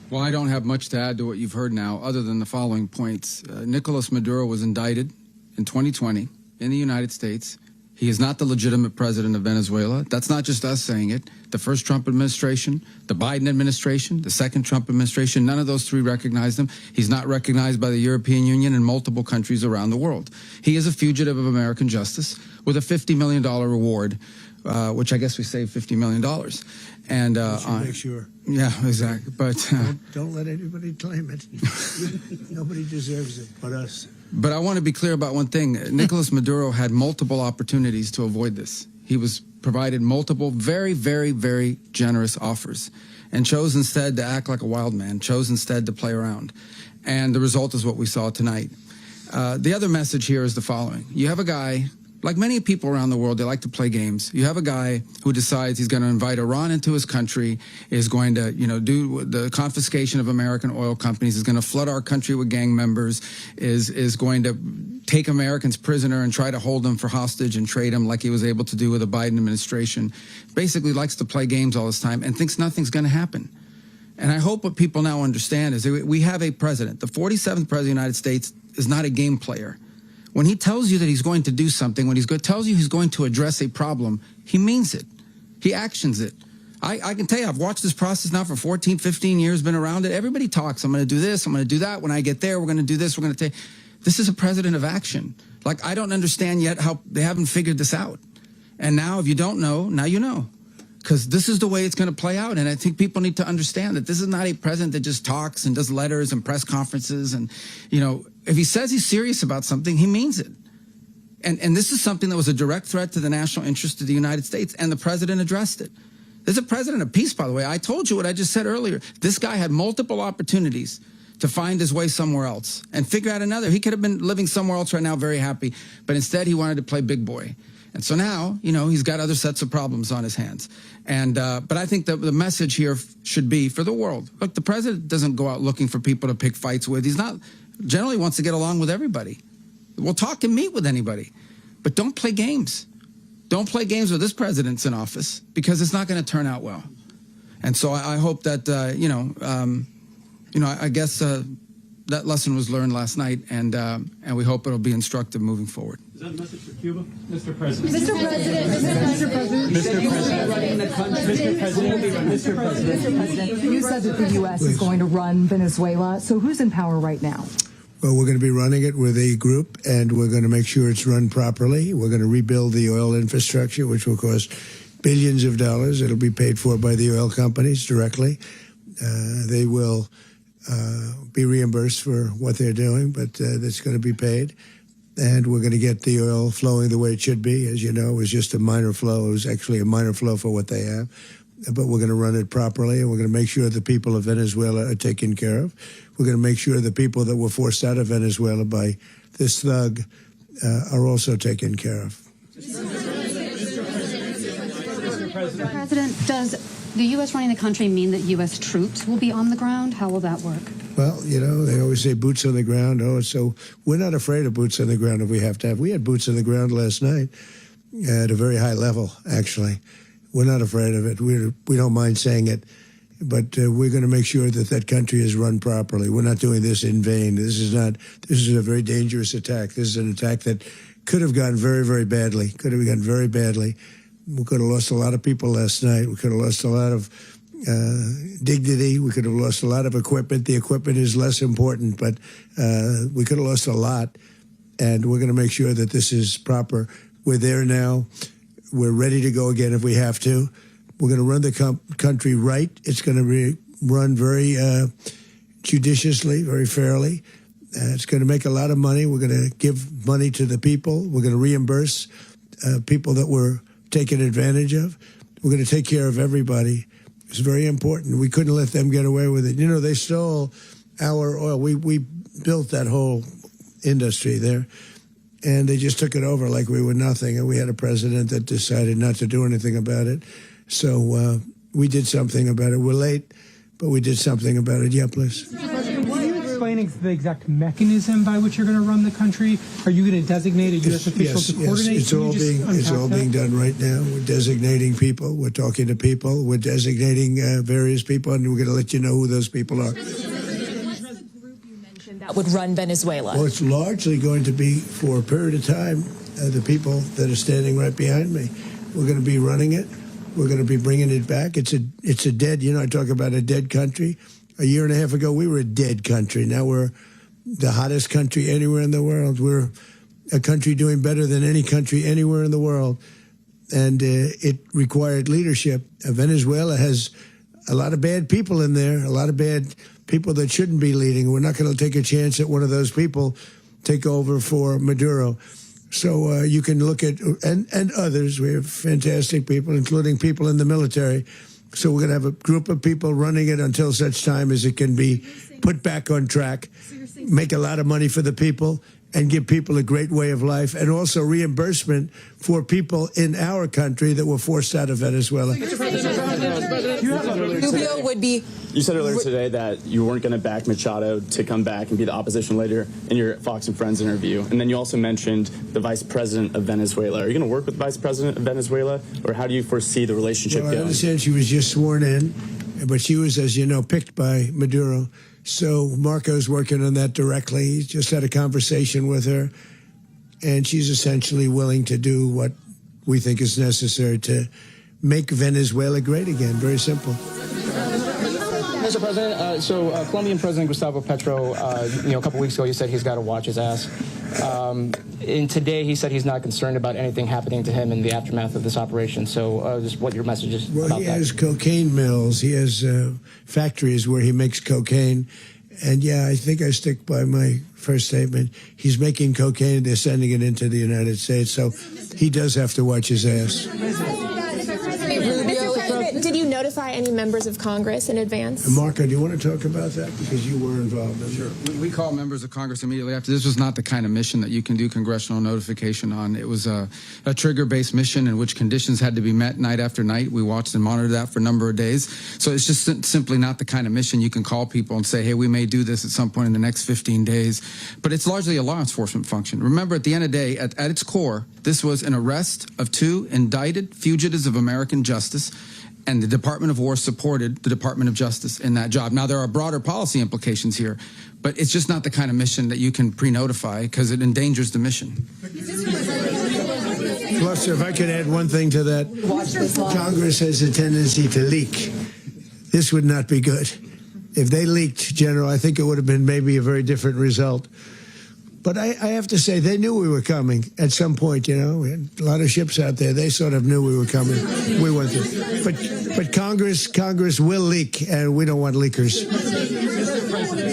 Well, I don't have much to add to what you've heard now, other than the following points. Nicolas Maduro was indicted in 2020 in the United States. He is not the legitimate president of Venezuela. That's not just us saying it. The first Trump administration, the Biden administration, the second Trump administration, none of those three recognized him. He's not recognized by the European Union and multiple countries around the world. He is a fugitive of American justice with a $50 million reward, which I guess we saved $50 million. And make sure. Yeah, exactly. But don't let anybody claim it. Nobody deserves it but us. But I want to be clear about one thing. Nicolas Maduro had multiple opportunities to avoid this. He was provided multiple very, very, very generous offers and chose instead to act like a wild man, chose instead to play around. And the result is what we saw tonight. The other message here is the following. You have a guy, like many people around the world, they like to play games. You have a guy who decides he's going to invite Iran into his country, is going to, do the confiscation of American oil companies, is going to flood our country with gang members, is going to take Americans prisoner and try to hold them for hostage and trade them like he was able to do with the Biden administration. Basically likes to play games all this time and thinks nothing's going to happen. And I hope what people now understand is that we have a president. The 47th president of the United States is not a game player. When he tells you that he's going to do something, when tells you he's going to address a problem, he means it. He actions it. I can tell you, I've watched this process now for 14, 15 years, been around it. Everybody talks. I'm going to do this. I'm going to do that. When I get there, we're going to do this. We're going to take. This is a president of action. Like, I don't understand yet how they haven't figured this out. And now, if you don't know, now you know. Because this is the way it's going to play out. And I think people need to understand that this is not a president that just talks and does letters and press conferences. And, if he says he's serious about something, he means it. And this is something that was a direct threat to the national interest of the United States. And the president addressed it. There's a president of peace, by the way. I told you what I just said earlier. This guy had multiple opportunities to find his way somewhere else and figure out another. He could have been living somewhere else right now, very happy. But instead, he wanted to play big boy. And so now, he's got other sets of problems on his hands. And but I think that the message here should be for the world. Look, the president doesn't go out looking for people to pick fights with. He's not generally wants to get along with everybody. We'll talk and meet with anybody. But don't play games. Don't play games with this president's in office because it's not going to turn out well. And so I hope that, I guess the that lesson was learned last night, and we hope it'll be instructive moving forward. Is that a message for Cuba? Mr. President. Mr. President. Mr. President. Mr. President. You said that the U.S. is going to run Venezuela. So who's in power right now? Well, we're going to be running it with a group, and we're going to make sure it's run properly. We're going to rebuild the oil infrastructure, which will cost billions of dollars. It'll be paid for by the oil companies directly. They will be reimbursed for what they're doing, but that's going to be paid. And we're going to get the oil flowing the way it should be. As you know, it was just a minor flow. It was actually a minor flow for what they have. But we're going to run it properly, and we're going to make sure the people of Venezuela are taken care of. We're going to make sure the people that were forced out of Venezuela by this thug are also taken care of. Mr. President, does the U.S. running the country mean that U.S. troops will be on the ground? How will that work? Well, you know, they always say boots on the ground. Oh, so we're not afraid of boots on the ground if we have to have. We had boots on the ground last night at a very high level, actually. We're not afraid of it. We don't mind saying it. But we're going to make sure that that country is run properly. We're not doing this in vain. This is a very dangerous attack. This is an attack that could have gone very, very badly. Could have gone very badly. We could have lost a lot of people last night. We could have lost a lot of dignity. We could have lost a lot of equipment. The equipment is less important, but we could have lost a lot. And we're going to make sure that this is proper. We're there now. We're ready to go again if we have to. We're going to run the country right. It's going to be run very judiciously, very fairly. It's going to make a lot of money. We're going to give money to the people. We're going to reimburse people that were taken advantage of. We're going to take care of everybody. It's very important. We couldn't let them get away with it. You know, they stole our oil. We built that whole industry there. And they just took it over like we were nothing. And we had a president that decided not to do anything about it. So we did something about it. We're late, but we did something about it. Yeah, please. Can you explain the exact mechanism by which you're going to run the country? Are you going to designate a U.S. official to coordinate? Yes, it's all being done right now. We're designating people. We're talking to people. We're designating various people, and we're going to let you know who those people are. That would run Venezuela. Well, it's largely going to be, for a period of time, the people that are standing right behind me. We're going to be running it. We're going to be bringing it back. It's a dead, you know, I talk about a dead country. A year and a half ago, we were a dead country. Now we're the hottest country anywhere in the world. We're a country doing better than any country anywhere in the world. And it required leadership. Venezuela has a lot of bad people in there, a lot of bad people that shouldn't be leading. We're not going to take a chance that one of those people take over for Maduro. So you can look at, and others, we have fantastic people, including people in the military. So we're going to have a group of people running it until such time as it can be put back on track, make a lot of money for the people, and give people a great way of life, and also reimbursement for people in our country that were forced out of Venezuela. Rubio would be... You said earlier today that you weren't going to back Machado to come back and be the opposition leader in your Fox and Friends interview. And then you also mentioned the vice president of Venezuela. Are you going to work with the vice president of Venezuela, or how do you foresee the relationship going? I understand she was just sworn in, but she was, as you know, picked by Maduro. So Marco's working on that directly. He's just had a conversation with her, and she's essentially willing to do what we think is necessary to make Venezuela great again. Very simple. Mr. President, Colombian President Gustavo Petro, a couple weeks ago, he said he's got to watch his ass. And today, he said he's not concerned about anything happening to him in the aftermath of this operation. So just what your message is about that. Well, he has cocaine mills. He has factories where he makes cocaine. And, yeah, I think I stick by my first statement. He's making cocaine. They're sending it into the United States. So he does have to watch his ass. Did you notify any members of Congress in advance? Marco, do you want to talk about that? Because you were involved in it. Sure. We called members of Congress immediately after. This was not the kind of mission that you can do congressional notification on. It was a trigger-based mission in which conditions had to be met night after night. We watched and monitored that for a number of days. So it's just simply not the kind of mission you can call people and say, hey, we may do this at some point in the next 15 days. But it's largely a law enforcement function. Remember, at the end of the day, at its core, this was an arrest of 2 indicted fugitives of American justice. And the Department of War supported the Department of Justice in that job. Now, there are broader policy implications here, but it's just not the kind of mission that you can pre-notify because it endangers the mission. Plus, if I could add one thing to that, Congress has a tendency to leak. This would not be good. If they leaked, General, I think it would have been maybe a very different result. But I have to say, they knew we were coming at some point, you know. We had a lot of ships out there. They sort of knew we were coming. We went there. But Congress will leak, and we don't want leakers. Mr.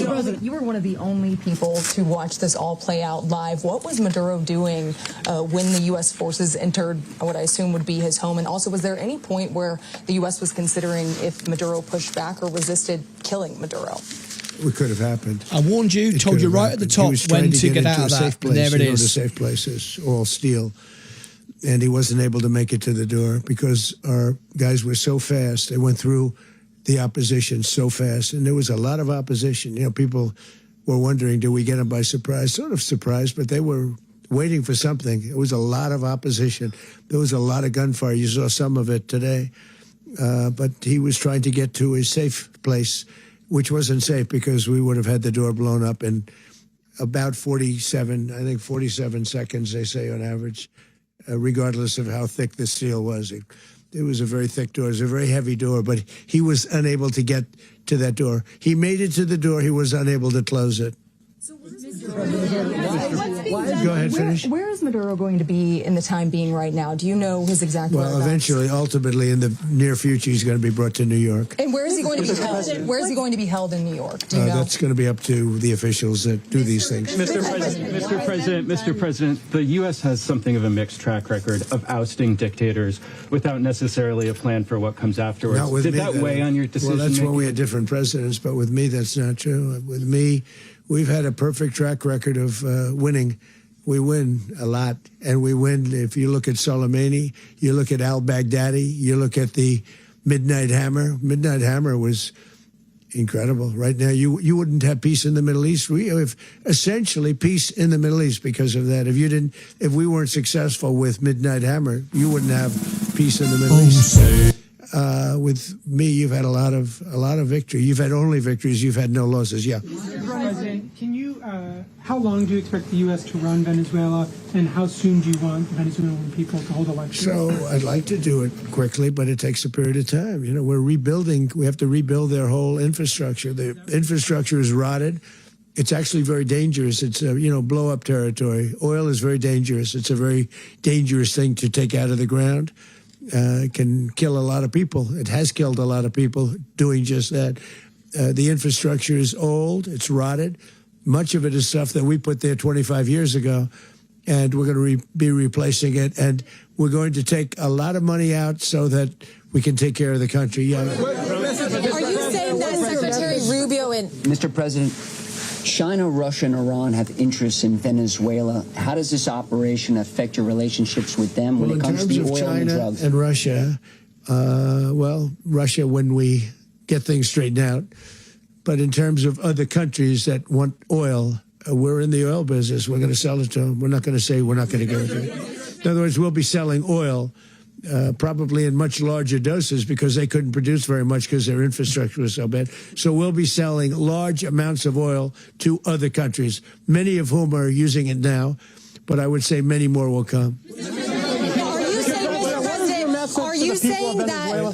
President, you were one of the only people to watch this all play out live. What was Maduro doing when the U.S. forces entered what I assume would be his home? And also, was there any point where the U.S. was considering if Maduro pushed back or resisted killing Maduro? It could have happened. I warned you, told you right at the top when to get out of that. There it is. The safe places, all steel. And he wasn't able to make it to the door because our guys were so fast. They went through the opposition so fast. And there was a lot of opposition. You know, people were wondering, do we get them by surprise? Sort of surprised, but they were waiting for something. It was a lot of opposition. There was a lot of gunfire. You saw some of it today. But he was trying to get to a safe place, which wasn't safe because we would have had the door blown up in about 47 seconds, they say on average, regardless of how thick the steel was. It was a very thick door. It was a very heavy door, but he was unable to get to that door. He made it to the door. He was unable to close it. Go ahead, finish. Where is Maduro going to be in the time being right now? Do you know his exact Well, whereabouts? eventually, ultimately, in the near future, he's going to be brought to New York. And where is he going to be held? Where is he going to be held in New York? Do you know? That's going to be up to the officials that do these things. Mr. President, the U.S. has something of a mixed track record of ousting dictators without necessarily a plan for what comes afterwards. Not with Did me, that weigh on your decision? Well, that's when we had different presidents, but with me, that's not true. With me, we've had a perfect track record of winning. We win a lot, and we win. If you look at Soleimani, you look at al-Baghdadi, you look at the Midnight Hammer. Midnight Hammer was incredible. Right now, you wouldn't have peace in the Middle East. We have essentially peace in the Middle East because of that. If we weren't successful with Midnight Hammer, you wouldn't have peace in the Middle East. With me, you've had a lot of victory. You've had only victories. You've had no losses. Yeah. Mr. President, can you? How long do you expect the U.S. to run Venezuela, and how soon do you want Venezuelan people to hold elections? So I'd like to do it quickly, but it takes a period of time. You know, we're rebuilding. We have to rebuild their whole infrastructure. The infrastructure is rotted. It's actually very dangerous. It's blow-up territory. Oil is very dangerous. It's a very dangerous thing to take out of the ground. It can kill a lot of people. It has killed a lot of people doing just that. The infrastructure is old. It's rotted. Much of it is stuff that we put there 25 years ago, and we're going to be replacing it. And we're going to take a lot of money out so that we can take care of the country. Yeah. Are you saying that Secretary Rubio and... Mr. President, China, Russia, and Iran have interests in Venezuela. How does this operation affect your relationships with them when it comes to the oil and the drugs? And Russia, Russia, when we get things straightened out. But in terms of other countries that want oil, we're in the oil business. We're going to sell it to them. We're not going to say we're not going to give it to them. In other words, we'll be selling oil probably in much larger doses because they couldn't produce very much because their infrastructure was so bad. So we'll be selling large amounts of oil to other countries, many of whom are using it now, but I would say many more will come.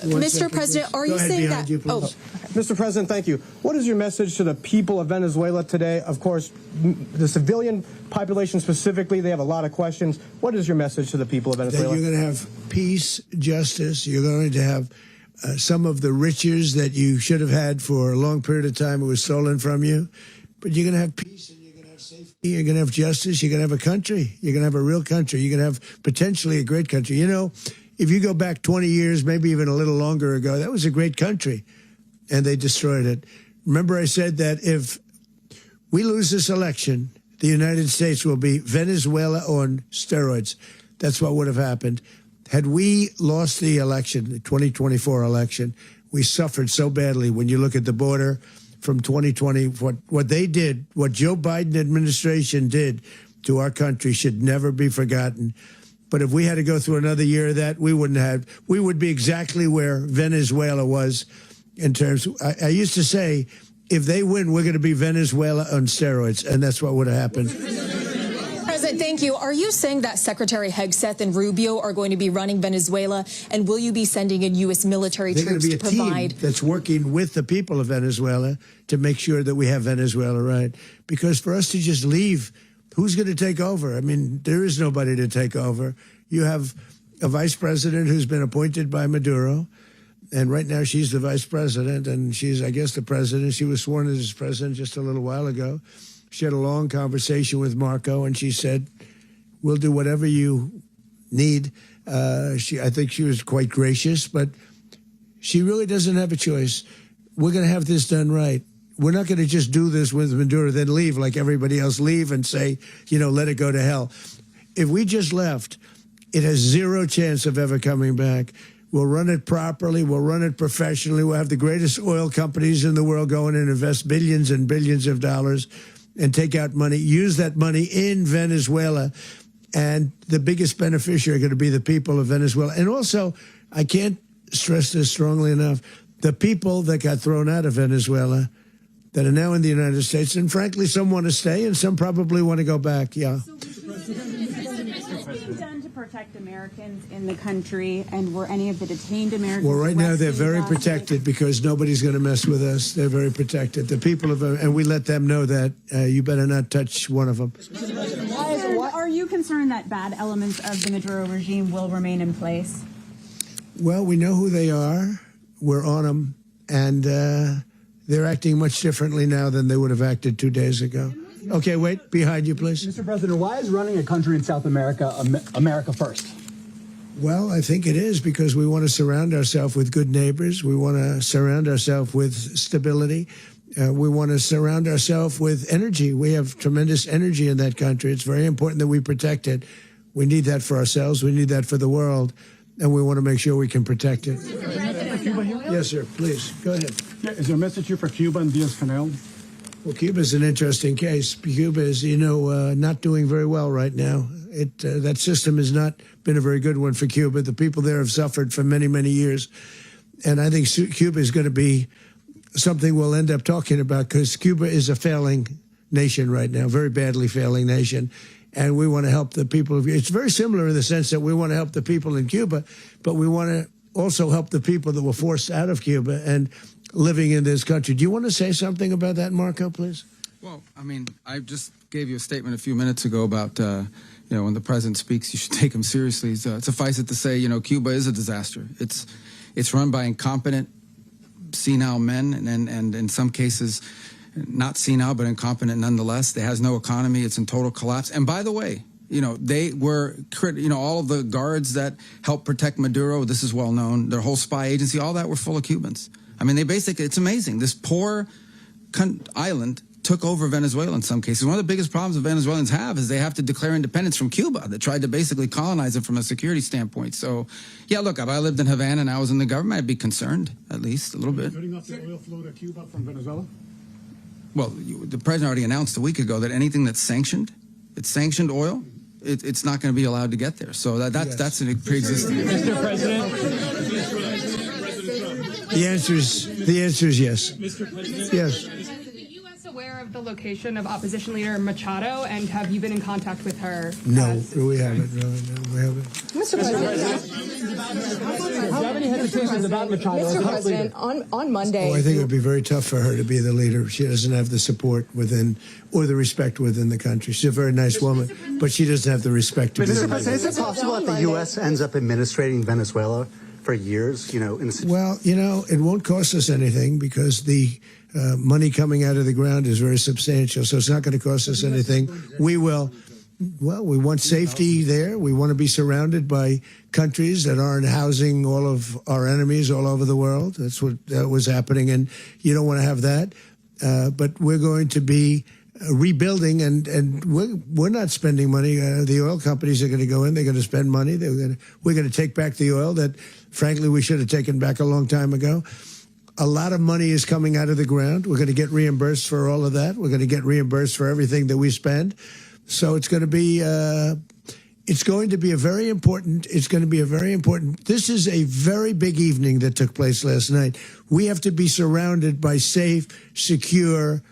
Mr. President, are you saying that? Mr. President, thank you. What is your message to the people of Venezuela today? Of course, the civilian population specifically, they have a lot of questions. What is your message to the people of Venezuela? That you're going to have peace, justice. You're going to have some of the riches that you should have had for a long period of time. It was stolen from you. But you're going to have peace, and you're going to have safety. You're going to have justice. You're going to have a country. You're going to have a real country. You're going to have potentially a great country. You know, if you go back 20 years, maybe even a little longer ago, that was a great country, and they destroyed it. Remember I said that if we lose this election, the United States will be Venezuela on steroids. That's what would have happened. Had we lost the election, the 2024 election, we suffered so badly. When you look at the border from 2020, what they did, what Joe Biden administration did to our country should never be forgotten. But if we had to go through another year of that, we would be exactly where Venezuela was in terms. I used to say, if they win, we're going to be Venezuela on steroids, and that's what would have happened. President, thank you. Are you saying that Secretary Hegseth and Rubio are going to be running Venezuela, and will you be sending in U.S. military troops to provide? Team that's working with the people of Venezuela to make sure that we have Venezuela right. Because for us to just leave, who's going to take over? I mean, there is nobody to take over. You have a vice president who's been appointed by Maduro, and right now she's the vice president, and she's, I guess, the president. She was sworn as president just a little while ago. She had a long conversation with Marco, and she said, we'll do whatever you need. I think she was quite gracious, but she really doesn't have a choice. We're going to have this done right. We're not going to just do this with Maduro, then leave like everybody else, leave and say, let it go to hell. If we just left, it has zero chance of ever coming back. We'll run it properly. We'll run it professionally. We'll have the greatest oil companies in the world go in and invest billions and billions of dollars and take out money, use that money in Venezuela. And the biggest beneficiary are going to be the people of Venezuela. And also, I can't stress this strongly enough, the people that got thrown out of Venezuela that are now in the United States, and frankly, some want to stay and some probably want to go back, yeah. Done to protect Americans in the country, and were any of the detained Americans? Well, right now they're very protected because nobody's going to mess with us. They're very protected. The people of, and we let them know that you better not touch one of them. Are you concerned that bad elements of the Maduro regime will remain in place? Well, we know who they are. We're on them, and they're acting much differently now than they would have acted 2 days ago. Okay, wait, behind you, please. Mr. President, why is running a country in South America America first? Well, I think it is because we want to surround ourselves with good neighbors. We want to surround ourselves with stability. We want to surround ourselves with energy. We have tremendous energy in that country. It's very important that we protect it. We need that for ourselves. We need that for the world. And we want to make sure we can protect it. Yes, sir. Please, go ahead. Yeah, is there a message here for Cuba and Diaz-Canel? Well, Cuba is an interesting case. Cuba is, not doing very well right now. That system has not been a very good one for Cuba. The people there have suffered for many, many years. And I think Cuba is going to be something we'll end up talking about because Cuba is a failing nation right now, very badly failing nation. And we want to help the people of it's very similar in the sense that we want to help the people in Cuba, but we want to also help the people that were forced out of Cuba and living in this country. Do you want to say something about that, Marco, please? Well, I mean, I just gave you a statement a few minutes ago about, when the president speaks, you should take him seriously. Suffice it to say, Cuba is a disaster. It's run by incompetent, senile men, and in some cases, not senile, but incompetent nonetheless. It has no economy. It's in total collapse. And by the way, they were, all of the guards that helped protect Maduro, this is well known, their whole spy agency, all that were full of Cubans. I mean, it's amazing. This poor island took over Venezuela in some cases. One of the biggest problems the Venezuelans have is they have to declare independence from Cuba that tried to basically colonize it from a security standpoint. So, yeah, look, if I lived in Havana and I was in the government, I'd be concerned, at least a little bit. Cutting off the oil flow to Cuba from Venezuela? Well, the president already announced a week ago that anything that's sanctioned oil, it's not going to be allowed to get there. So that's a pre-existing. Mr. President. The answer is yes. Mr. President. Yes. Is the U.S. aware of the location of opposition leader Machado, and have you been in contact with her? No, we haven't. No, we haven't. Mr. President. Do you have any hesitations about Machado? Mr. President, on Monday. I think it would be very tough for her to be the leader. She doesn't have the support within or the respect within the country. She's a very nice woman, but she doesn't have the respect to be the leader. Mr. President, is it possible that the U.S. ends up administrating Venezuela for years, Well, it won't cost us anything because the money coming out of the ground is very substantial, so it's not going to cost us anything. We want safety there. We want to be surrounded by countries that aren't housing all of our enemies all over the world. That's what was happening, and you don't want to have that. But we're going to be rebuilding, and we're not spending money. The oil companies are going to go in. They're going to spend money. We're going to take back the oil that, frankly, we should have taken back a long time ago. A lot of money is coming out of the ground. We're going to get reimbursed for all of that. We're going to get reimbursed for everything that we spend. So it's going to be it's going to be a very important, this is a very big evening that took place last night. We have to be surrounded by safe, secure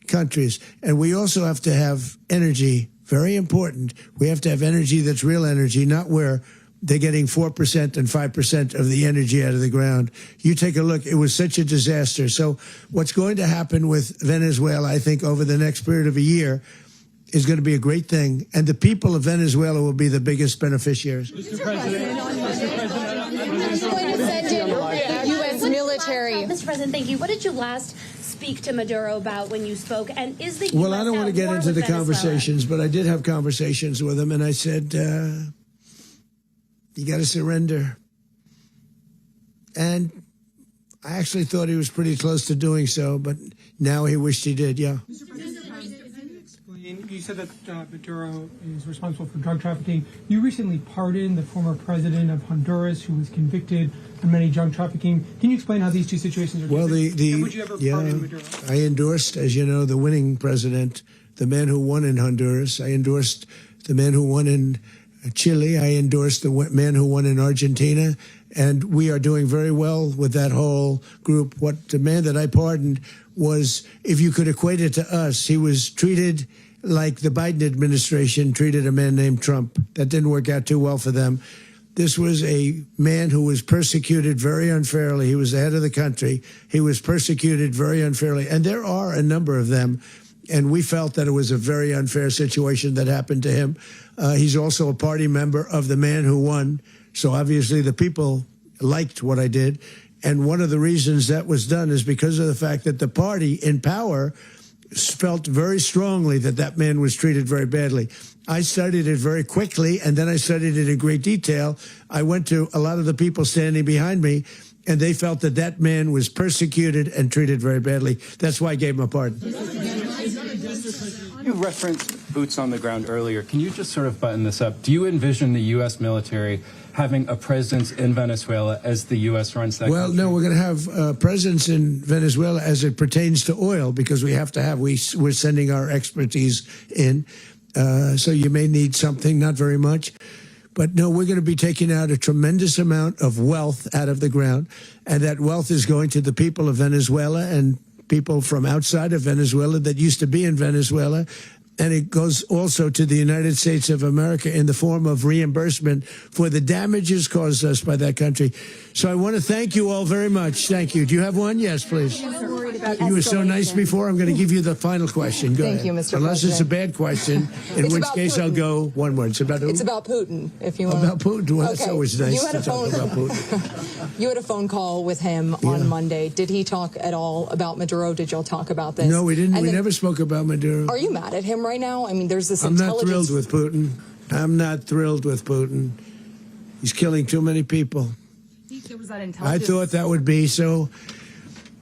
countries. And we also have to have energy, very important. We have to have energy that's real energy, not where they're getting 4% and 5% of the energy out of the ground. You take a look, it was such a disaster. So what's going to happen with Venezuela, I think, over the next period of a year is going to be a great thing. And the people of Venezuela will be the biggest beneficiaries. Mr. President, U.S. military. Mr. President, thank you. What did you last speak to Maduro about when you spoke? And is the U.S. Well, I don't want to get into the conversations, but I did have conversations with him, and I said, you got to surrender. And I actually thought he was pretty close to doing so, but now he wished he did, yeah. You said that Maduro is responsible for drug trafficking. You recently pardoned the former president of Honduras who was convicted on many drug trafficking. Can you explain how these two situations are different? Well, would you ever pardon Maduro? I endorsed, as you know, the winning president, the man who won in Honduras. I endorsed the man who won in Chile. I endorsed the man who won in Argentina. And we are doing very well with that whole group. What the man that I pardoned was, if you could equate it to us, he was treated like the Biden administration treated a man named Trump. That didn't work out too well for them. This was a man who was persecuted very unfairly. He was the head of the country. He was persecuted very unfairly. And there are a number of them. And we felt that it was a very unfair situation that happened to him. He's also a party member of the man who won. So obviously the people liked what I did. And one of the reasons that was done is because of the fact that the party in power felt very strongly that that man was treated very badly. I studied it very quickly, and then I studied it in great detail. I went to a lot of the people standing behind me, and they felt that that man was persecuted and treated very badly. That's why I gave him a pardon. You referenced boots on the ground earlier. Can you just sort of button this up? Do you envision the U.S. military having a presence in Venezuela as the U.S. runs that country? No, we're going to have a presence in Venezuela as it pertains to oil, because we have to have, we're sending our expertise in. So you may need something, not very much. But no, we're going to be taking out a tremendous amount of wealth out of the ground. And that wealth is going to the people of Venezuela and people from outside of Venezuela that used to be in Venezuela. And it goes also to the United States of America in the form of reimbursement for the damages caused us by that country. So I want to thank you all very much. Thank you. Do you have one? Yes, please. You were so nice before. I'm going to give you the final question. Go ahead. Thank you, Mr. Unless President. it's a bad question, in which case I'll go one word. It's about who? It's about Putin, if you want. About Putin? Well, that's Okay. always nice You had to a talk phone- about Putin. You had a phone call with him on Monday. Did he talk at all about Maduro? Did y'all talk about this? No, we didn't. And We then- never spoke about Maduro. Are you mad at him right now? I mean, there's this I'm not intelligence. thrilled with Putin. I'm not thrilled with Putin. He's killing too many people. There was that I intelligence. thought that would be so.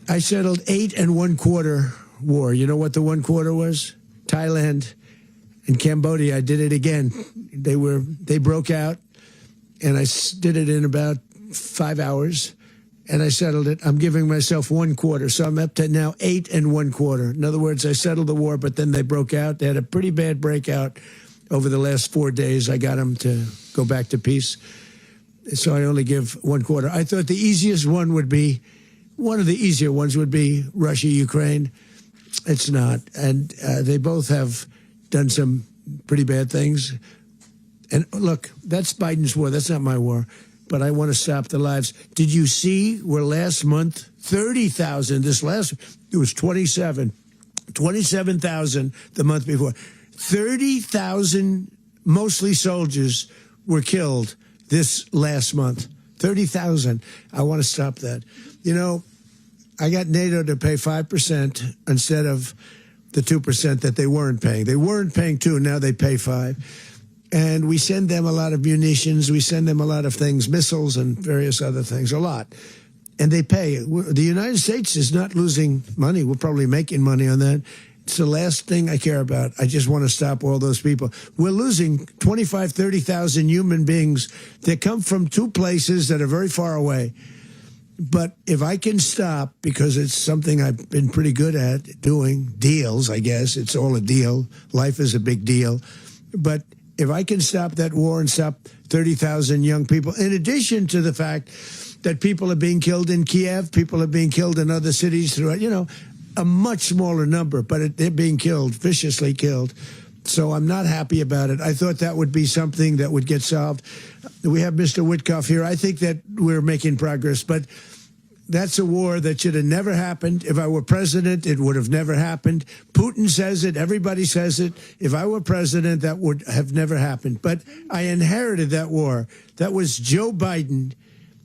I settled 8 1/4 war. You know what the 1/4 was? Thailand and Cambodia. I did it again. They broke out, and I did it in about 5 hours, and I settled it. I'm giving myself 1/4, so I'm up to now 8 1/4. In other words, I settled the war, but then they broke out. They had a pretty bad breakout over the last 4 days. I got them to go back to peace. So I only give 1/4. I thought the easiest one would be, one of the easier ones would be Russia, Ukraine. It's not. And they both have done some pretty bad things. And look, that's Biden's war. That's not my war. But I want to stop the lives. Did you see where last month, 30,000, it was 27,000 the month before. 30,000, mostly soldiers, were killed this last month. 30,000. I want to stop that. You know, I got NATO to pay 5% instead of the 2% that they weren't paying. They weren't paying 2, now they pay 5. And we send them a lot of munitions. We send them a lot of things, missiles and various other things, a lot. And they pay. The United States is not losing money. We're probably making money on that. It's the last thing I care about. I just want to stop all those people. We're losing 25, 30,000 human beings that come from 2 places that are very far away. But if I can stop, because it's something I've been pretty good at doing, deals, I guess. It's all a deal. Life is a big deal. But if I can stop that war and stop 30,000 young people, in addition to the fact that people are being killed in Kiev, people are being killed in other cities throughout, a much smaller number, but they're being killed, viciously killed. So I'm not happy about it. I thought that would be something that would get solved. We have Mr. Witkoff here. I think that we're making progress, but that's a war that should have never happened. If I were president, it would have never happened. Putin says it. Everybody says it. If I were president, that would have never happened. But I inherited that war. That was Joe Biden,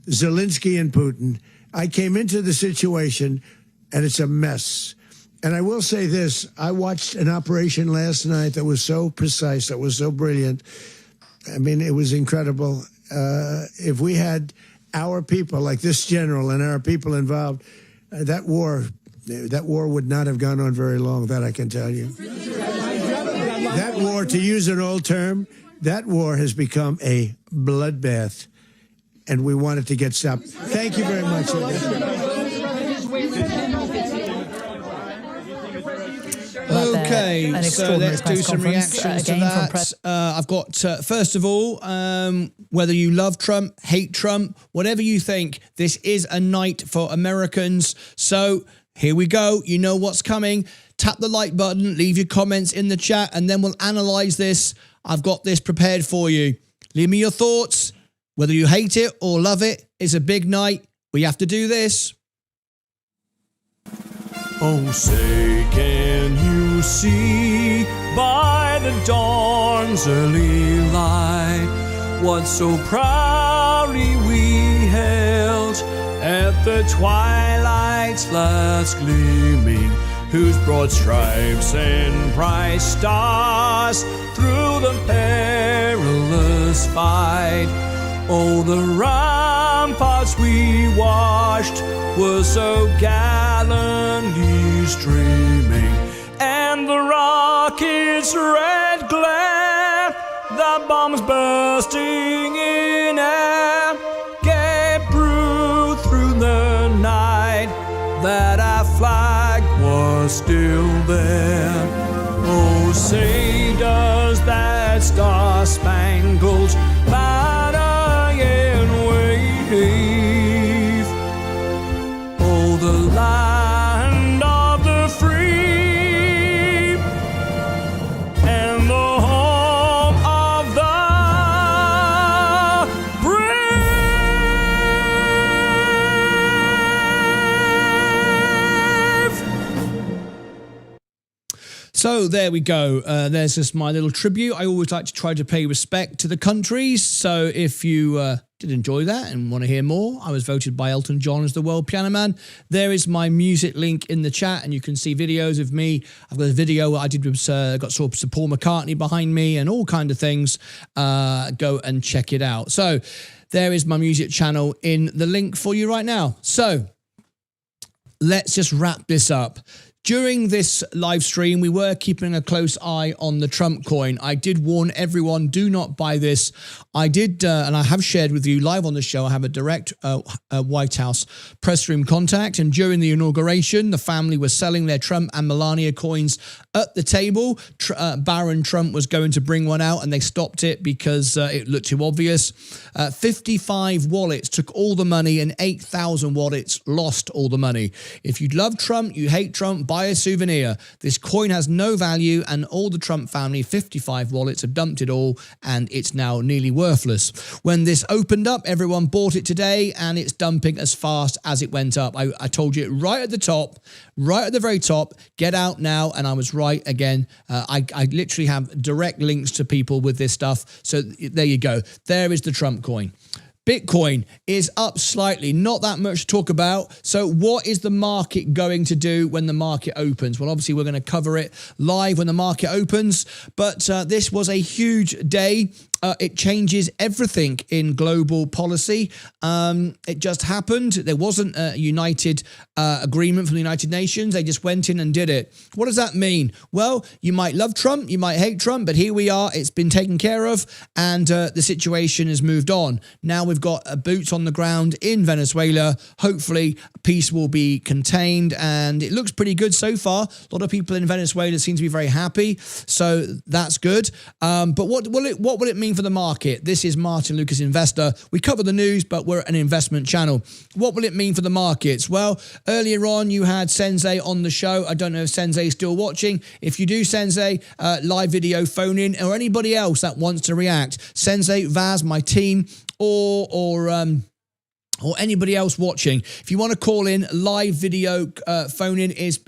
Zelensky, and Putin. I came into the situation, and it's a mess. And I will say this. I watched an operation last night that was so precise, that was so brilliant. I mean, it was incredible. If we had our people, like this general, and our people involved, that war would not have gone on very long, that I can tell you. That war, to use an old term, that war has become a bloodbath, and we want it to get stopped. Thank you very much. Okay, so let's do some reactions to that. I've got, first of all, whether you love Trump, hate Trump, whatever you think, this is a night for Americans. So here we go. You know what's coming. Tap the like button, leave your comments in the chat, and then we'll analyze this. I've got this prepared for you. Leave me your thoughts. Whether you hate it or love it, it's a big night. We have to do this. Oh, say, can you see by the dawn's early light what so proudly we held at the twilight's last gleaming, whose broad stripes and bright stars through the perilous fight? Oh, the ramparts we watched were so gallantly streaming, and the rockets' red glare, the bombs bursting in air, gave proof through the night that our flag was still there. Oh, say does that star-spangled banner yet wave? Oh, the land of the free and the home of the brave. So there we go. There's just my little tribute. I always like to try to pay respect to the countries. So if you did enjoy that and want to hear more, I was voted by Elton John as the World Piano Man. There is my music link in the chat, and you can see videos of me. I've got a video I did with got sort of Paul McCartney behind me and all kind of things. Go and check it out. So there is my music channel in the link for you right now. So let's just wrap this up. During this live stream, we were keeping a close eye on the Trump coin. I did warn everyone, do not buy this. I did, and I have shared with you live on the show, I have a direct White House press room contact. And during the inauguration, the family was selling their Trump and Melania coins at the table. Baron Trump was going to bring one out, and they stopped it because it looked too obvious. 55 wallets took all the money, and 8,000 wallets lost all the money. If you love Trump, you hate Trump, buy a souvenir. This coin has no value, and all the Trump family, 55 wallets, have dumped it all, and it's now nearly worthless. When this opened up, everyone bought it today, and it's dumping as fast as it went up. I told you right at the top, right at the very top, get out now, and I was right again. I literally have direct links to people with this stuff. So there you go. There is the Trump coin. Bitcoin is up slightly, not that much to talk about. So what is the market going to do when the market opens? Well, obviously, we're going to cover it live when the market opens. But this was a huge day. It changes everything in global policy. It just happened. There wasn't a united agreement from the United Nations. They just went in and did it. What does that mean? Well, you might love Trump, you might hate Trump, but here we are. It's been taken care of, and the situation has moved on. Now we've got boots on the ground in Venezuela. Hopefully, peace will be contained, and it looks pretty good so far. A lot of people in Venezuela seem to be very happy, so that's good. But what will it mean for the market? This is Martyn Lucas Investor. We cover the news, but we're an investment channel. What will it mean for the markets? Well, earlier on you had Sensei on the show. I don't know if Sensei is still watching. If you do, Sensei, live video phone in, or anybody else that wants to react. Sensei, Vaz, my team, or anybody else watching. If you want to call in, live video phone in is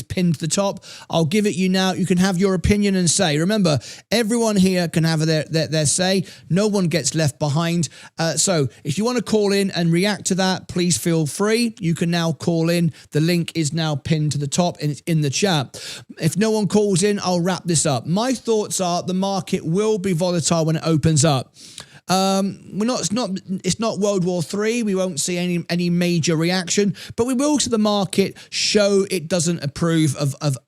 pinned to the top. I'll give it you now. You can have your opinion and say. Remember, everyone here can have their say. No one gets left behind. So if you want to call in and react to that, please feel free. You can now call in. The link is now pinned to the top and it's in the chat. If no one calls in, I'll wrap this up. My thoughts are the market will be volatile when it opens up. It's not World War III. We won't see any major reaction, but we will to the market show it doesn't approve of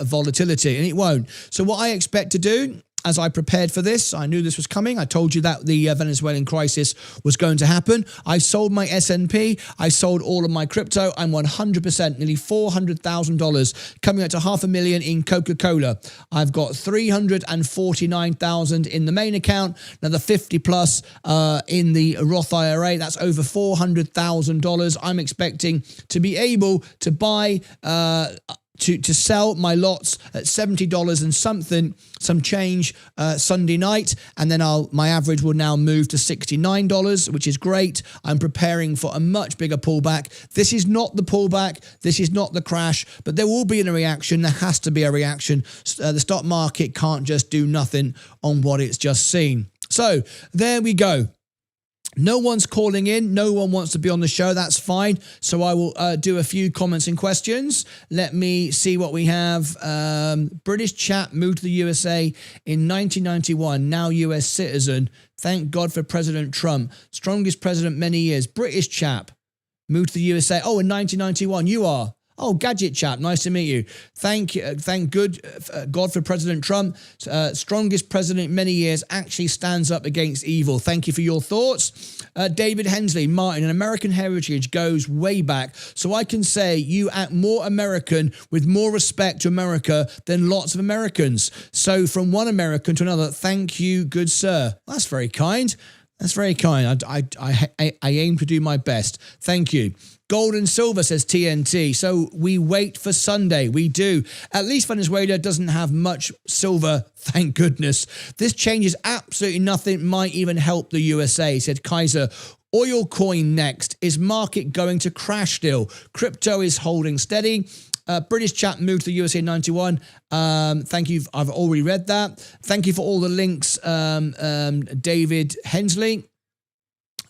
volatility, and it won't. So what I expect to do, as I prepared for this, I knew this was coming. I told you that the Venezuelan crisis was going to happen. I sold my S&P. I sold all of my crypto. I'm 100%, nearly $400,000, coming up to $500,000 in Coca-Cola. I've got $349,000 in the main account, another 50 plus in the Roth IRA. That's over $400,000. I'm expecting to be able to buy to sell my lots at $70 and some change Sunday night, and then my average will now move to $69, which is great. I'm preparing for a much bigger pullback. This is not the pullback, this is not the crash, but there will be a reaction. There has to be a reaction. The stock market can't just do nothing on what it's just seen. So there we go. No one's calling in. No one wants to be on the show. That's fine. So I will do a few comments and questions. Let me see what we have. British chap moved to the USA in 1991, now US citizen. Thank God for President Trump. Strongest president many years. British chap moved to the USA. Oh, in 1991. You are. Oh, Gadget chap, nice to meet you. Thank God for President Trump. Strongest president in many years, actually stands up against evil. Thank you for your thoughts. David Hensley, Martyn, an American heritage goes way back. So I can say you act more American with more respect to America than lots of Americans. So from one American to another, thank you, good sir. That's very kind. That's very kind. I aim to do my best. Thank you. Gold and silver, says TNT. So we wait for Sunday. We do. At least Venezuela doesn't have much silver, thank goodness. This changes absolutely nothing. Might even help the USA, said Kaiser. Oil coin next. Is market going to crash still? Crypto is holding steady. British chap moved to the USA in 91. Thank you. I've already read that. Thank you for all the links, David Hensley.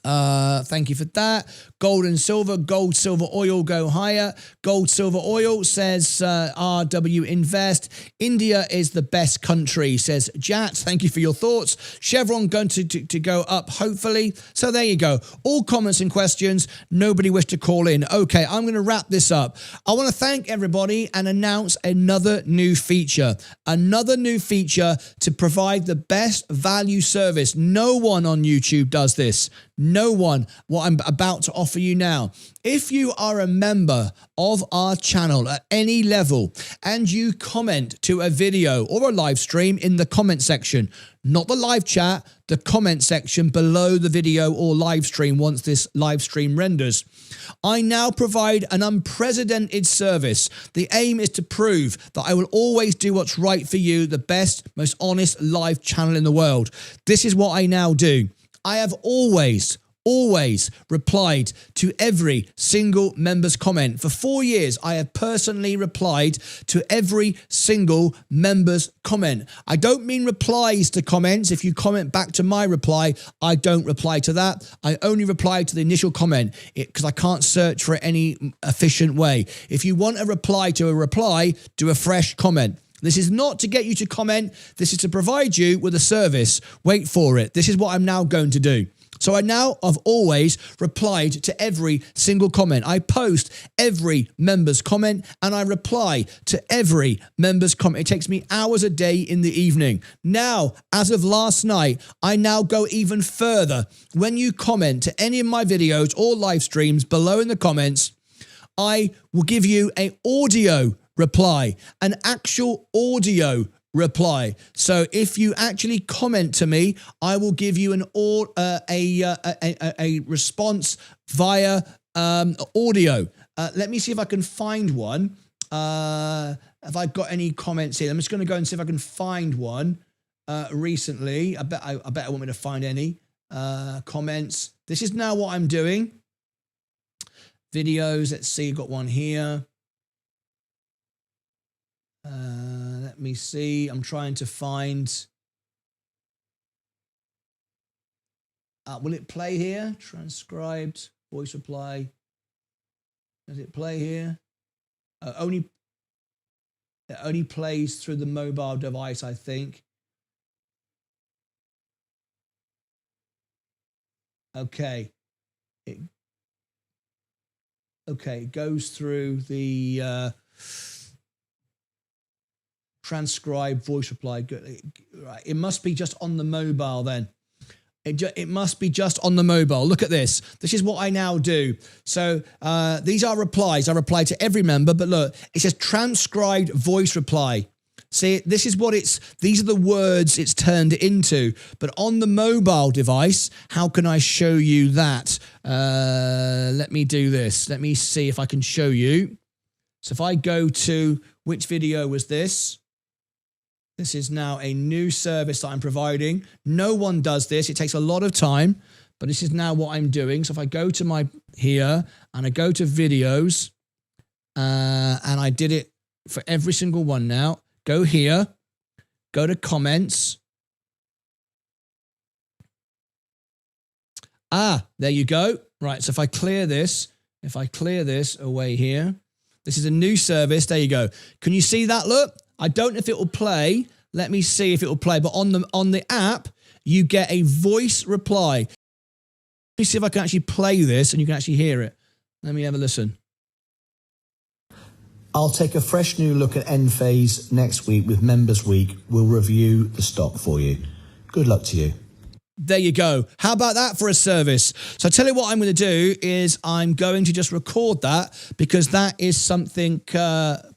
Thank you for that. Gold and silver. Gold, silver, oil go higher. Gold, silver, oil, says RW Invest. India is the best country, says Jat. Thank you for your thoughts. Chevron going to go up, hopefully. So there you go. All comments and questions. Nobody wished to call in. Okay, I'm going to wrap this up. I want to thank everybody and announce another new feature. Another new feature to provide the best value service. No one on YouTube does this. No one. What I'm about to offer you now. If you are a member of our channel at any level and you comment to a video or a live stream in the comment section, not the live chat, the comment section below the video or live stream once this live stream renders, I now provide an unprecedented service. The aim is to prove that I will always do what's right for you, the best, most honest live channel in the world. This is what I now do. I have always replied to every single member's comment. For 4 years, I have personally replied to every single member's comment. I don't mean replies to comments. If you comment back to my reply, I don't reply to that. I only reply to the initial comment because I can't search for any efficient way. If you want a reply to a reply, do a fresh comment. This is not to get you to comment. This is to provide you with a service. Wait for it. This is what I'm now going to do. So I've always replied to every single comment. I post every member's comment and I reply to every member's comment. It takes me hours a day in the evening. Now, as of last night, I now go even further. When you comment to any of my videos or live streams below in the comments, I will give you an audio reply, an actual audio reply. So if you actually comment to me, I will give you a response via audio. Let me see if I can find one. Have I got any comments here? I'm just going to go and see if I can find one recently. I bet I want me to find any comments. This is now what I'm doing. Videos. Let's see. Got one here. Let me see. I'm trying to find. Will it play here? Transcribed voice reply. Does it play here? It only plays through the mobile device, I think. Okay. It goes through the transcribed voice reply. Right. It must be just on the mobile then. It must be just on the mobile. Look at this. This is what I now do. So these are replies. I reply to every member, but look, it says transcribed voice reply. See, this is what these are the words it's turned into. But on the mobile device, how can I show you that? Let me do this. Let me see if I can show you. So if I go to, which video was this? This is now a new service that I'm providing. No one does this. It takes a lot of time, but this is now what I'm doing. So if I go to my here and I go to videos and I did it for every single one now. Go here, go to comments. There you go. Right, so if I clear this away here, this is a new service. There you go. Can you see that? Look, I don't know if it will play. Let me see if it will play. But on the app, you get a voice reply. Let me see if I can actually play this and you can actually hear it. Let me have a listen. I'll take a fresh new look at end phase next week with Members Week. We'll review the stock for you. Good luck to you. There you go. How about that for a service? So I tell you what I'm going to do is I'm going to just record that because that is something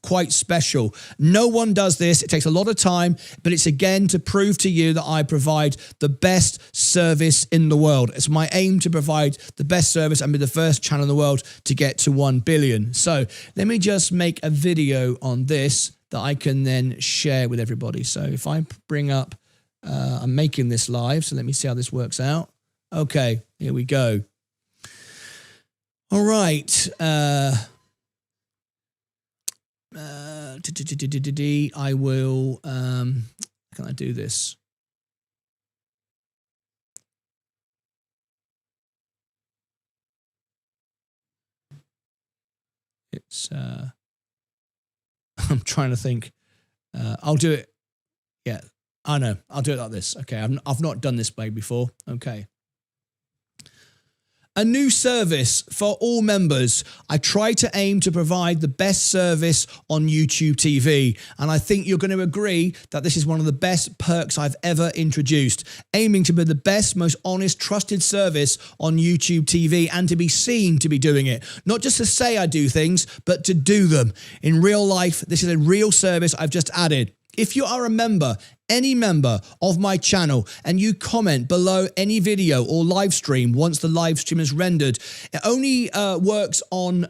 quite special. No one does this. It takes a lot of time, but it's again to prove to you that I provide the best service in the world. It's my aim to provide the best service and be the first channel in the world to get to 1 billion. So let me just make a video on this that I can then share with everybody. So if I bring up I'm making this live, so let me see how this works out. Okay, here we go. All right. I will, can I do this? It's, I'm trying to think. I'll do it. Yeah. I know. I'll do it like this. Okay. I've not done this way before. Okay. A new service for all members. I try to aim to provide the best service on YouTube TV. And I think you're going to agree that this is one of the best perks I've ever introduced. Aiming to be the best, most honest, trusted service on YouTube TV and to be seen to be doing it. Not just to say I do things, but to do them. In real life, this is a real service I've just added. If you are a member, any member of my channel, and you comment below any video or live stream once the live stream is rendered, it only works on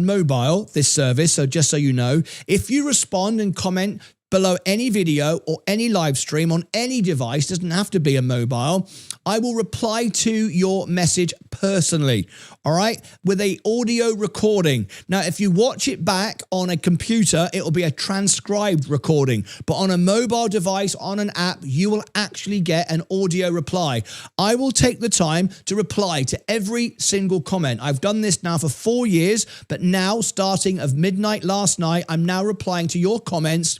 mobile, this service, so just so you know. If you respond and comment below any video or any live stream on any device, doesn't have to be a mobile, I will reply to your message personally, all right, with a audio recording. Now, if you watch it back on a computer, it will be a transcribed recording, but on a mobile device, on an app, you will actually get an audio reply. I will take the time to reply to every single comment. I've done this now for 4 years, but now starting of midnight last night, I'm now replying to your comments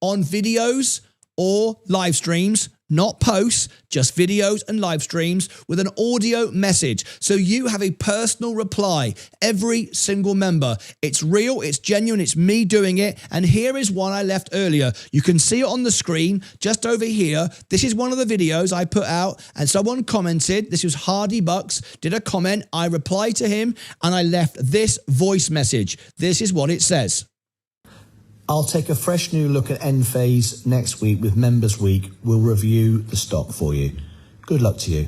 on videos or live streams, not posts, just videos and live streams with an audio message. So you have a personal reply, every single member. It's real, it's genuine, it's me doing it. And here is one I left earlier. You can see it on the screen just over here. This is one of the videos I put out and someone commented. This was Hardy Bucks, did a comment. I replied to him and I left this voice message. This is what it says. I'll take a fresh new look at end phase next week with Members Week. We'll review the stock for you. Good luck to you.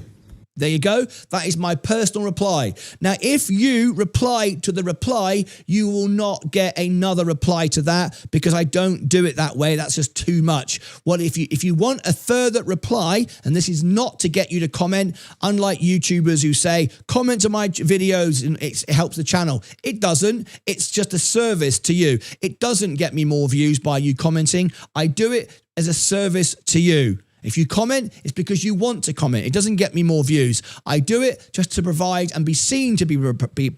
There you go. That is my personal reply. Now, if you reply to the reply, you will not get another reply to that because I don't do it that way. That's just too much. Well, if you want a further reply, and this is not to get you to comment, unlike YouTubers who say, comment to my videos and it helps the channel. It doesn't. It's just a service to you. It doesn't get me more views by you commenting. I do it as a service to you. If you comment, it's because you want to comment. It doesn't get me more views. I do it just to provide and be seen to be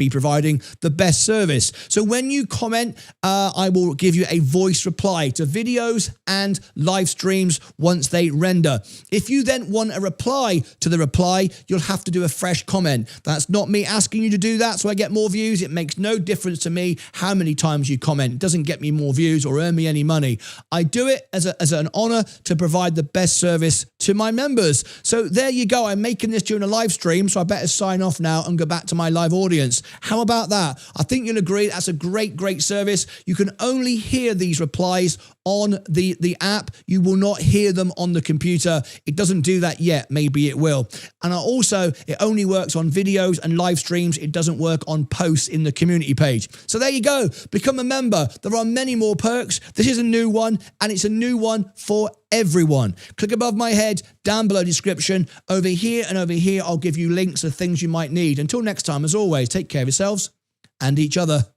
providing the best service. So when you comment, I will give you a voice reply to videos and live streams once they render. If you then want a reply to the reply, you'll have to do a fresh comment. That's not me asking you to do that so I get more views. It makes no difference to me how many times you comment. It doesn't get me more views or earn me any money. I do it as an honor to provide the best service to my members. So there you go. I'm making this during a live stream, so I better sign off now and go back to my live audience. How about that? I think you'll agree that's a great service. You can only hear these replies on the app. You will not hear them on the computer. It doesn't do that yet. Maybe it will. And also, it only works on videos and live streams. It doesn't work on posts in the community page. So there you go. Become a member. There are many more perks. This is a new one, and it's a new one for everyone. Click above my head, down below description. Over here and over here, I'll give you links of things you might need. Until next time, as always, take care of yourselves and each other.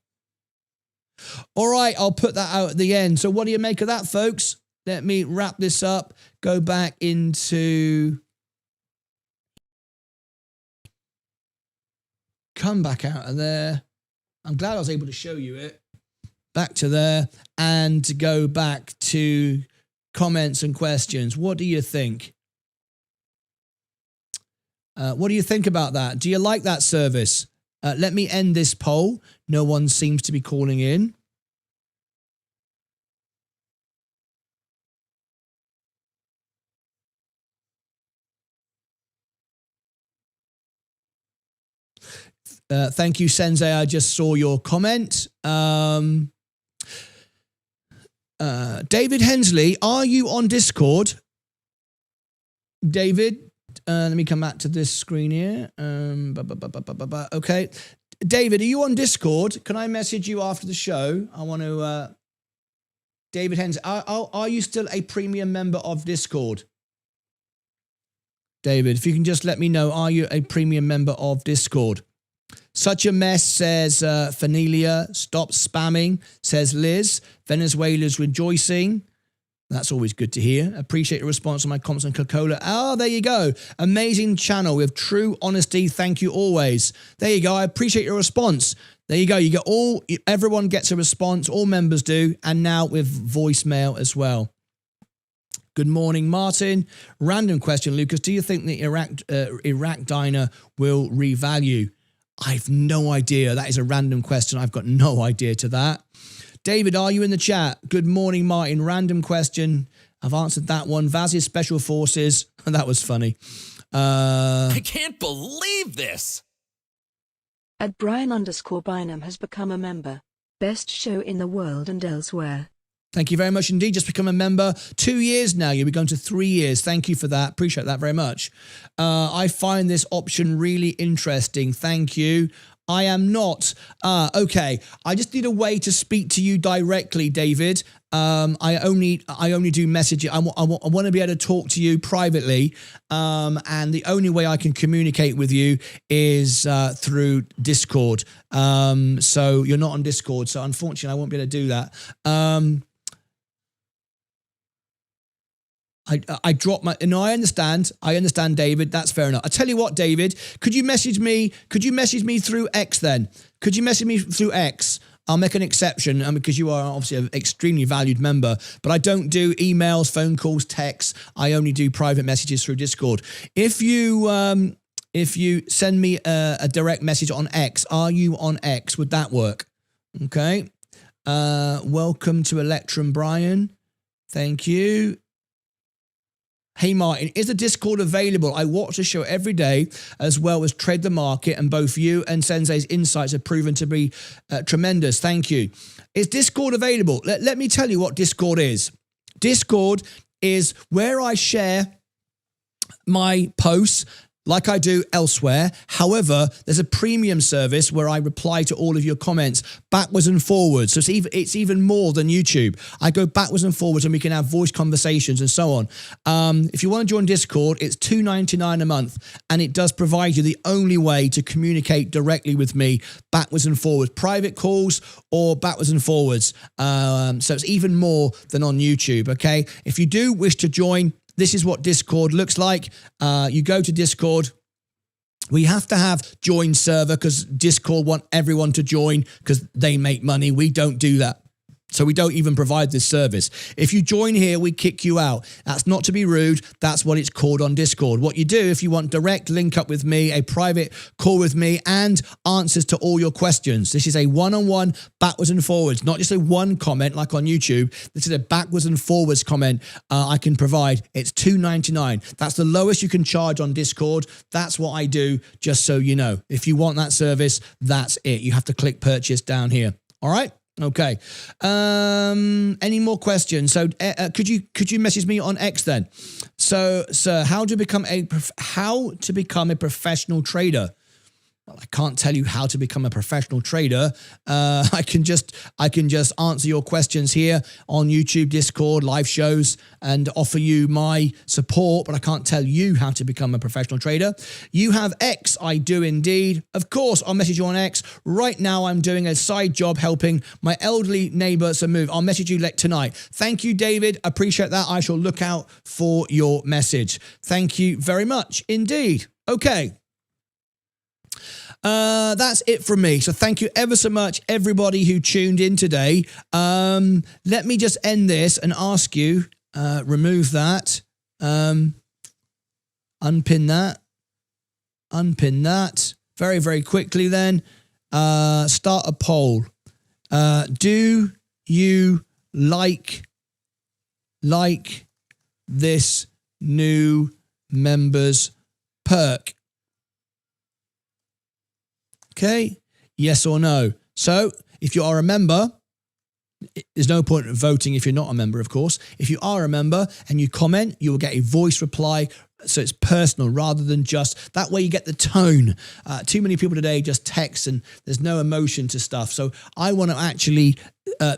All right, I'll put that out at the end. So what do you make of that, folks? Let me wrap this up. Go back into... Come back out of there. I'm glad I was able to show you it. Back to there and to go back to comments and questions. What do you think? What do you think about that? Do you like that service? Let me end this poll. No one seems to be calling in. Thank you, Sensei. I just saw your comment. David Hensley, are you on Discord? David, let me come back to this screen here. Okay. David, are you on Discord? Can I message you after the show? I want to... David Hensley, are you still a premium member of Discord? David, if you can just let me know, are you a premium member of Discord? Such a mess, says Fanelia. Stop spamming, says Liz. Venezuela's rejoicing. That's always good to hear. Appreciate your response on my comments on Coca-Cola. Oh, there you go. Amazing channel with true honesty. Thank you always. There you go. I appreciate your response. There you go. You get everyone gets a response. All members do. And now with voicemail as well. Good morning, Martin. Random question, Lucas. Do you think the Iraq diner will revalue? I've no idea. That is a random question. I've got no idea to that. David, are you in the chat? Good morning, Martin. Random question. I've answered that one. Vaz's Special Forces. That was funny. I can't believe this. At Brian_Bynum has become a member. Best show in the world and elsewhere. Thank you very much indeed. Just become a member. 2 years now. You'll be going to 3 years. Thank you for that. Appreciate that very much. I find this option really interesting. Thank you. I am not. Okay. I just need a way to speak to you directly, David. I only do messaging. I want to be able to talk to you privately. And the only way I can communicate with you is through Discord. So you're not on Discord. So unfortunately, I won't be able to do that. I dropped my... No, I understand, David. That's fair enough. I tell you what, David, could you message me through X then? Could you message me through X? I'll make an exception because you are obviously an extremely valued member, but I don't do emails, phone calls, texts. I only do private messages through Discord. If you send me a direct message on X, are you on X? Would that work? Okay. Welcome to Electrum, Brian. Thank you. Hey Martin, is the Discord available? I watch the show every day as well as trade the market, and both you and Sensei's insights have proven to be tremendous. Thank you. Is Discord available? Let me tell you what Discord is. Discord is where I share my posts like I do elsewhere. However, there's a premium service where I reply to all of your comments backwards and forwards. So it's even more than YouTube. I go backwards and forwards and we can have voice conversations and so on. If you want to join Discord, it's $2.99 a month, and it does provide you the only way to communicate directly with me backwards and forwards, private calls or backwards and forwards. So it's even more than on YouTube, okay? If you do wish to join, this is what Discord looks like. You go to Discord. We have to have join server because Discord want everyone to join because they make money. We don't do that. So we don't even provide this service. If you join here, we kick you out. That's not to be rude. That's what it's called on Discord. What you do if you want direct link up with me, a private call with me, and answers to all your questions. This is a one-on-one backwards and forwards, not just a one comment like on YouTube. This is a backwards and forwards comment I can provide. It's $2.99. That's the lowest you can charge on Discord. That's what I do, just so you know. If you want that service, that's it. You have to click purchase down here. All right? Okay. Any more questions? So could you message me on X then? So, sir, how to become a professional trader? Well, I can't tell you how to become a professional trader. I can just answer your questions here on YouTube, Discord, live shows, and offer you my support, but I can't tell you how to become a professional trader. You have X. I do indeed. Of course, I'll message you on X. Right now, I'm doing a side job helping my elderly neighbor to move. I'll message you tonight. Thank you, David. Appreciate that. I shall look out for your message. Thank you very much indeed. Okay. That's it from me. So thank you ever so much, everybody who tuned in today. Let me just end this and ask you, remove that, unpin that very, very quickly then. Start a poll. Do you like this new members perk? Okay, yes or no. So if you are a member, there's no point in voting if you're not a member, of course. If you are a member and you comment, you will get a voice reply. So it's personal rather than just, that way you get the tone. Too many people today just text and there's no emotion to stuff. So I want to actually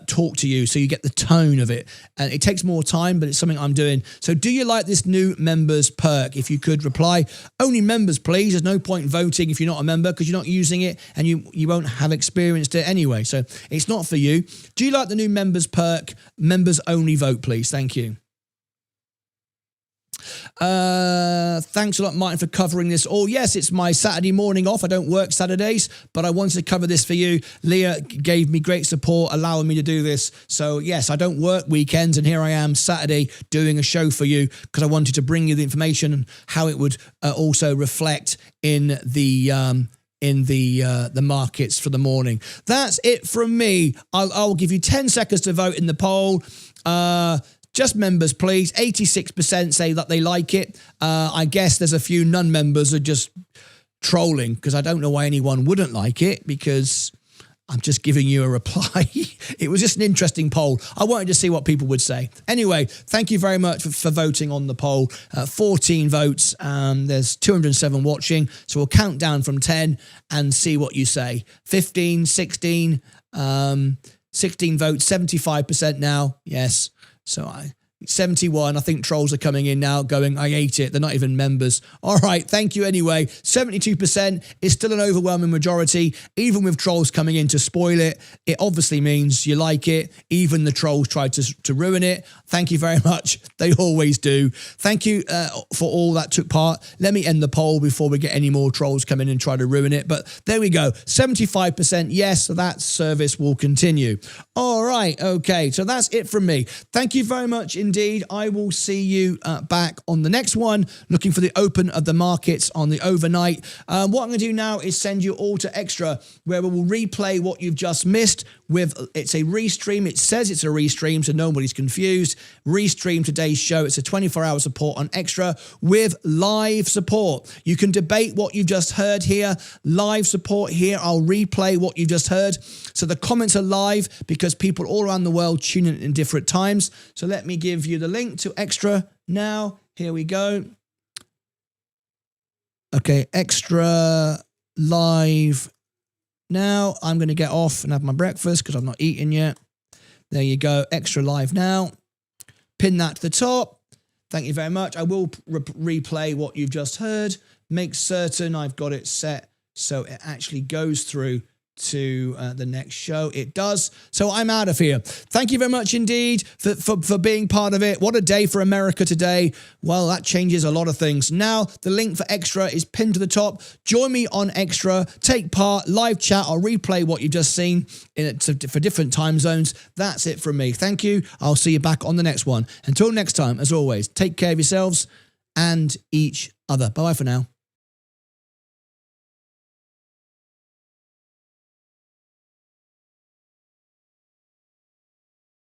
talk to you so you get the tone of it. And it takes more time, but it's something I'm doing. So do you like this new members perk? If you could reply, only members, please. There's no point in voting if you're not a member because you're not using it and you won't have experienced it anyway. So it's not for you. Do you like the new members perk? Members only vote, please. Thank you. Thanks a lot, Martin, for covering this all. Yes, it's my Saturday morning off. I don't work Saturdays, but I wanted to cover this for you. Leah gave me great support, allowing me to do this. So yes, I don't work weekends, and here I am Saturday doing a show for you because I wanted to bring you the information and how it would also reflect in the markets for the morning. That's it from me. I'll give you 10 seconds to vote in the poll. Just members, please. 86% say that they like it. I guess there's a few non-members who are just trolling because I don't know why anyone wouldn't like it because I'm just giving you a reply. It was just an interesting poll. I wanted to see what people would say. Anyway, thank you very much for voting on the poll. 14 votes. There's 207 watching. So we'll count down from 10 and see what you say. 15, 16, 16 votes, 75% now. Yes. So 71. I think trolls are coming in now going, I hate it. They're not even members. All right, thank you anyway. 72% is still an overwhelming majority. Even with trolls coming in to spoil it, it obviously means you like it. Even the trolls tried to ruin it. Thank you very much. They always do. Thank you for all that took part. Let me end the poll before we get any more trolls come in and try to ruin it. But there we go. 75% yes, so that service will continue. All right, okay, so that's it from me. Thank you very much indeed. I will see you back on the next one, looking for the open of the markets on the overnight. What I'm going to do now is send you all to Extra, where we will replay what you've just missed. It's a restream. It says it's a restream, so nobody's confused. Restream today's show. It's a 24-hour support on Extra with live support. You can debate what you've just heard here. Live support here. I'll replay what you just heard. So the comments are live because people all around the world tune in different times. So let me give you the link to Extra now. Here we go. Okay, Extra live. Now I'm going to get off and have my breakfast because I've not eaten yet. There you go. Extra live now. Pin that to the top. Thank you very much. I will replay what you've just heard. Make certain I've got it set so it actually goes through to the next show. It does. So I'm out of here. Thank you very much indeed for being part of it. What a day for America today. Well, that changes a lot of things. Now the link for Extra is pinned to the top. Join me on Extra. Take part. Live chat. I'll replay what you've just seen for different time zones. That's it from me. Thank you. I'll see you back on the next one. Until next time, as always, take care of yourselves and each other. Bye-bye for now.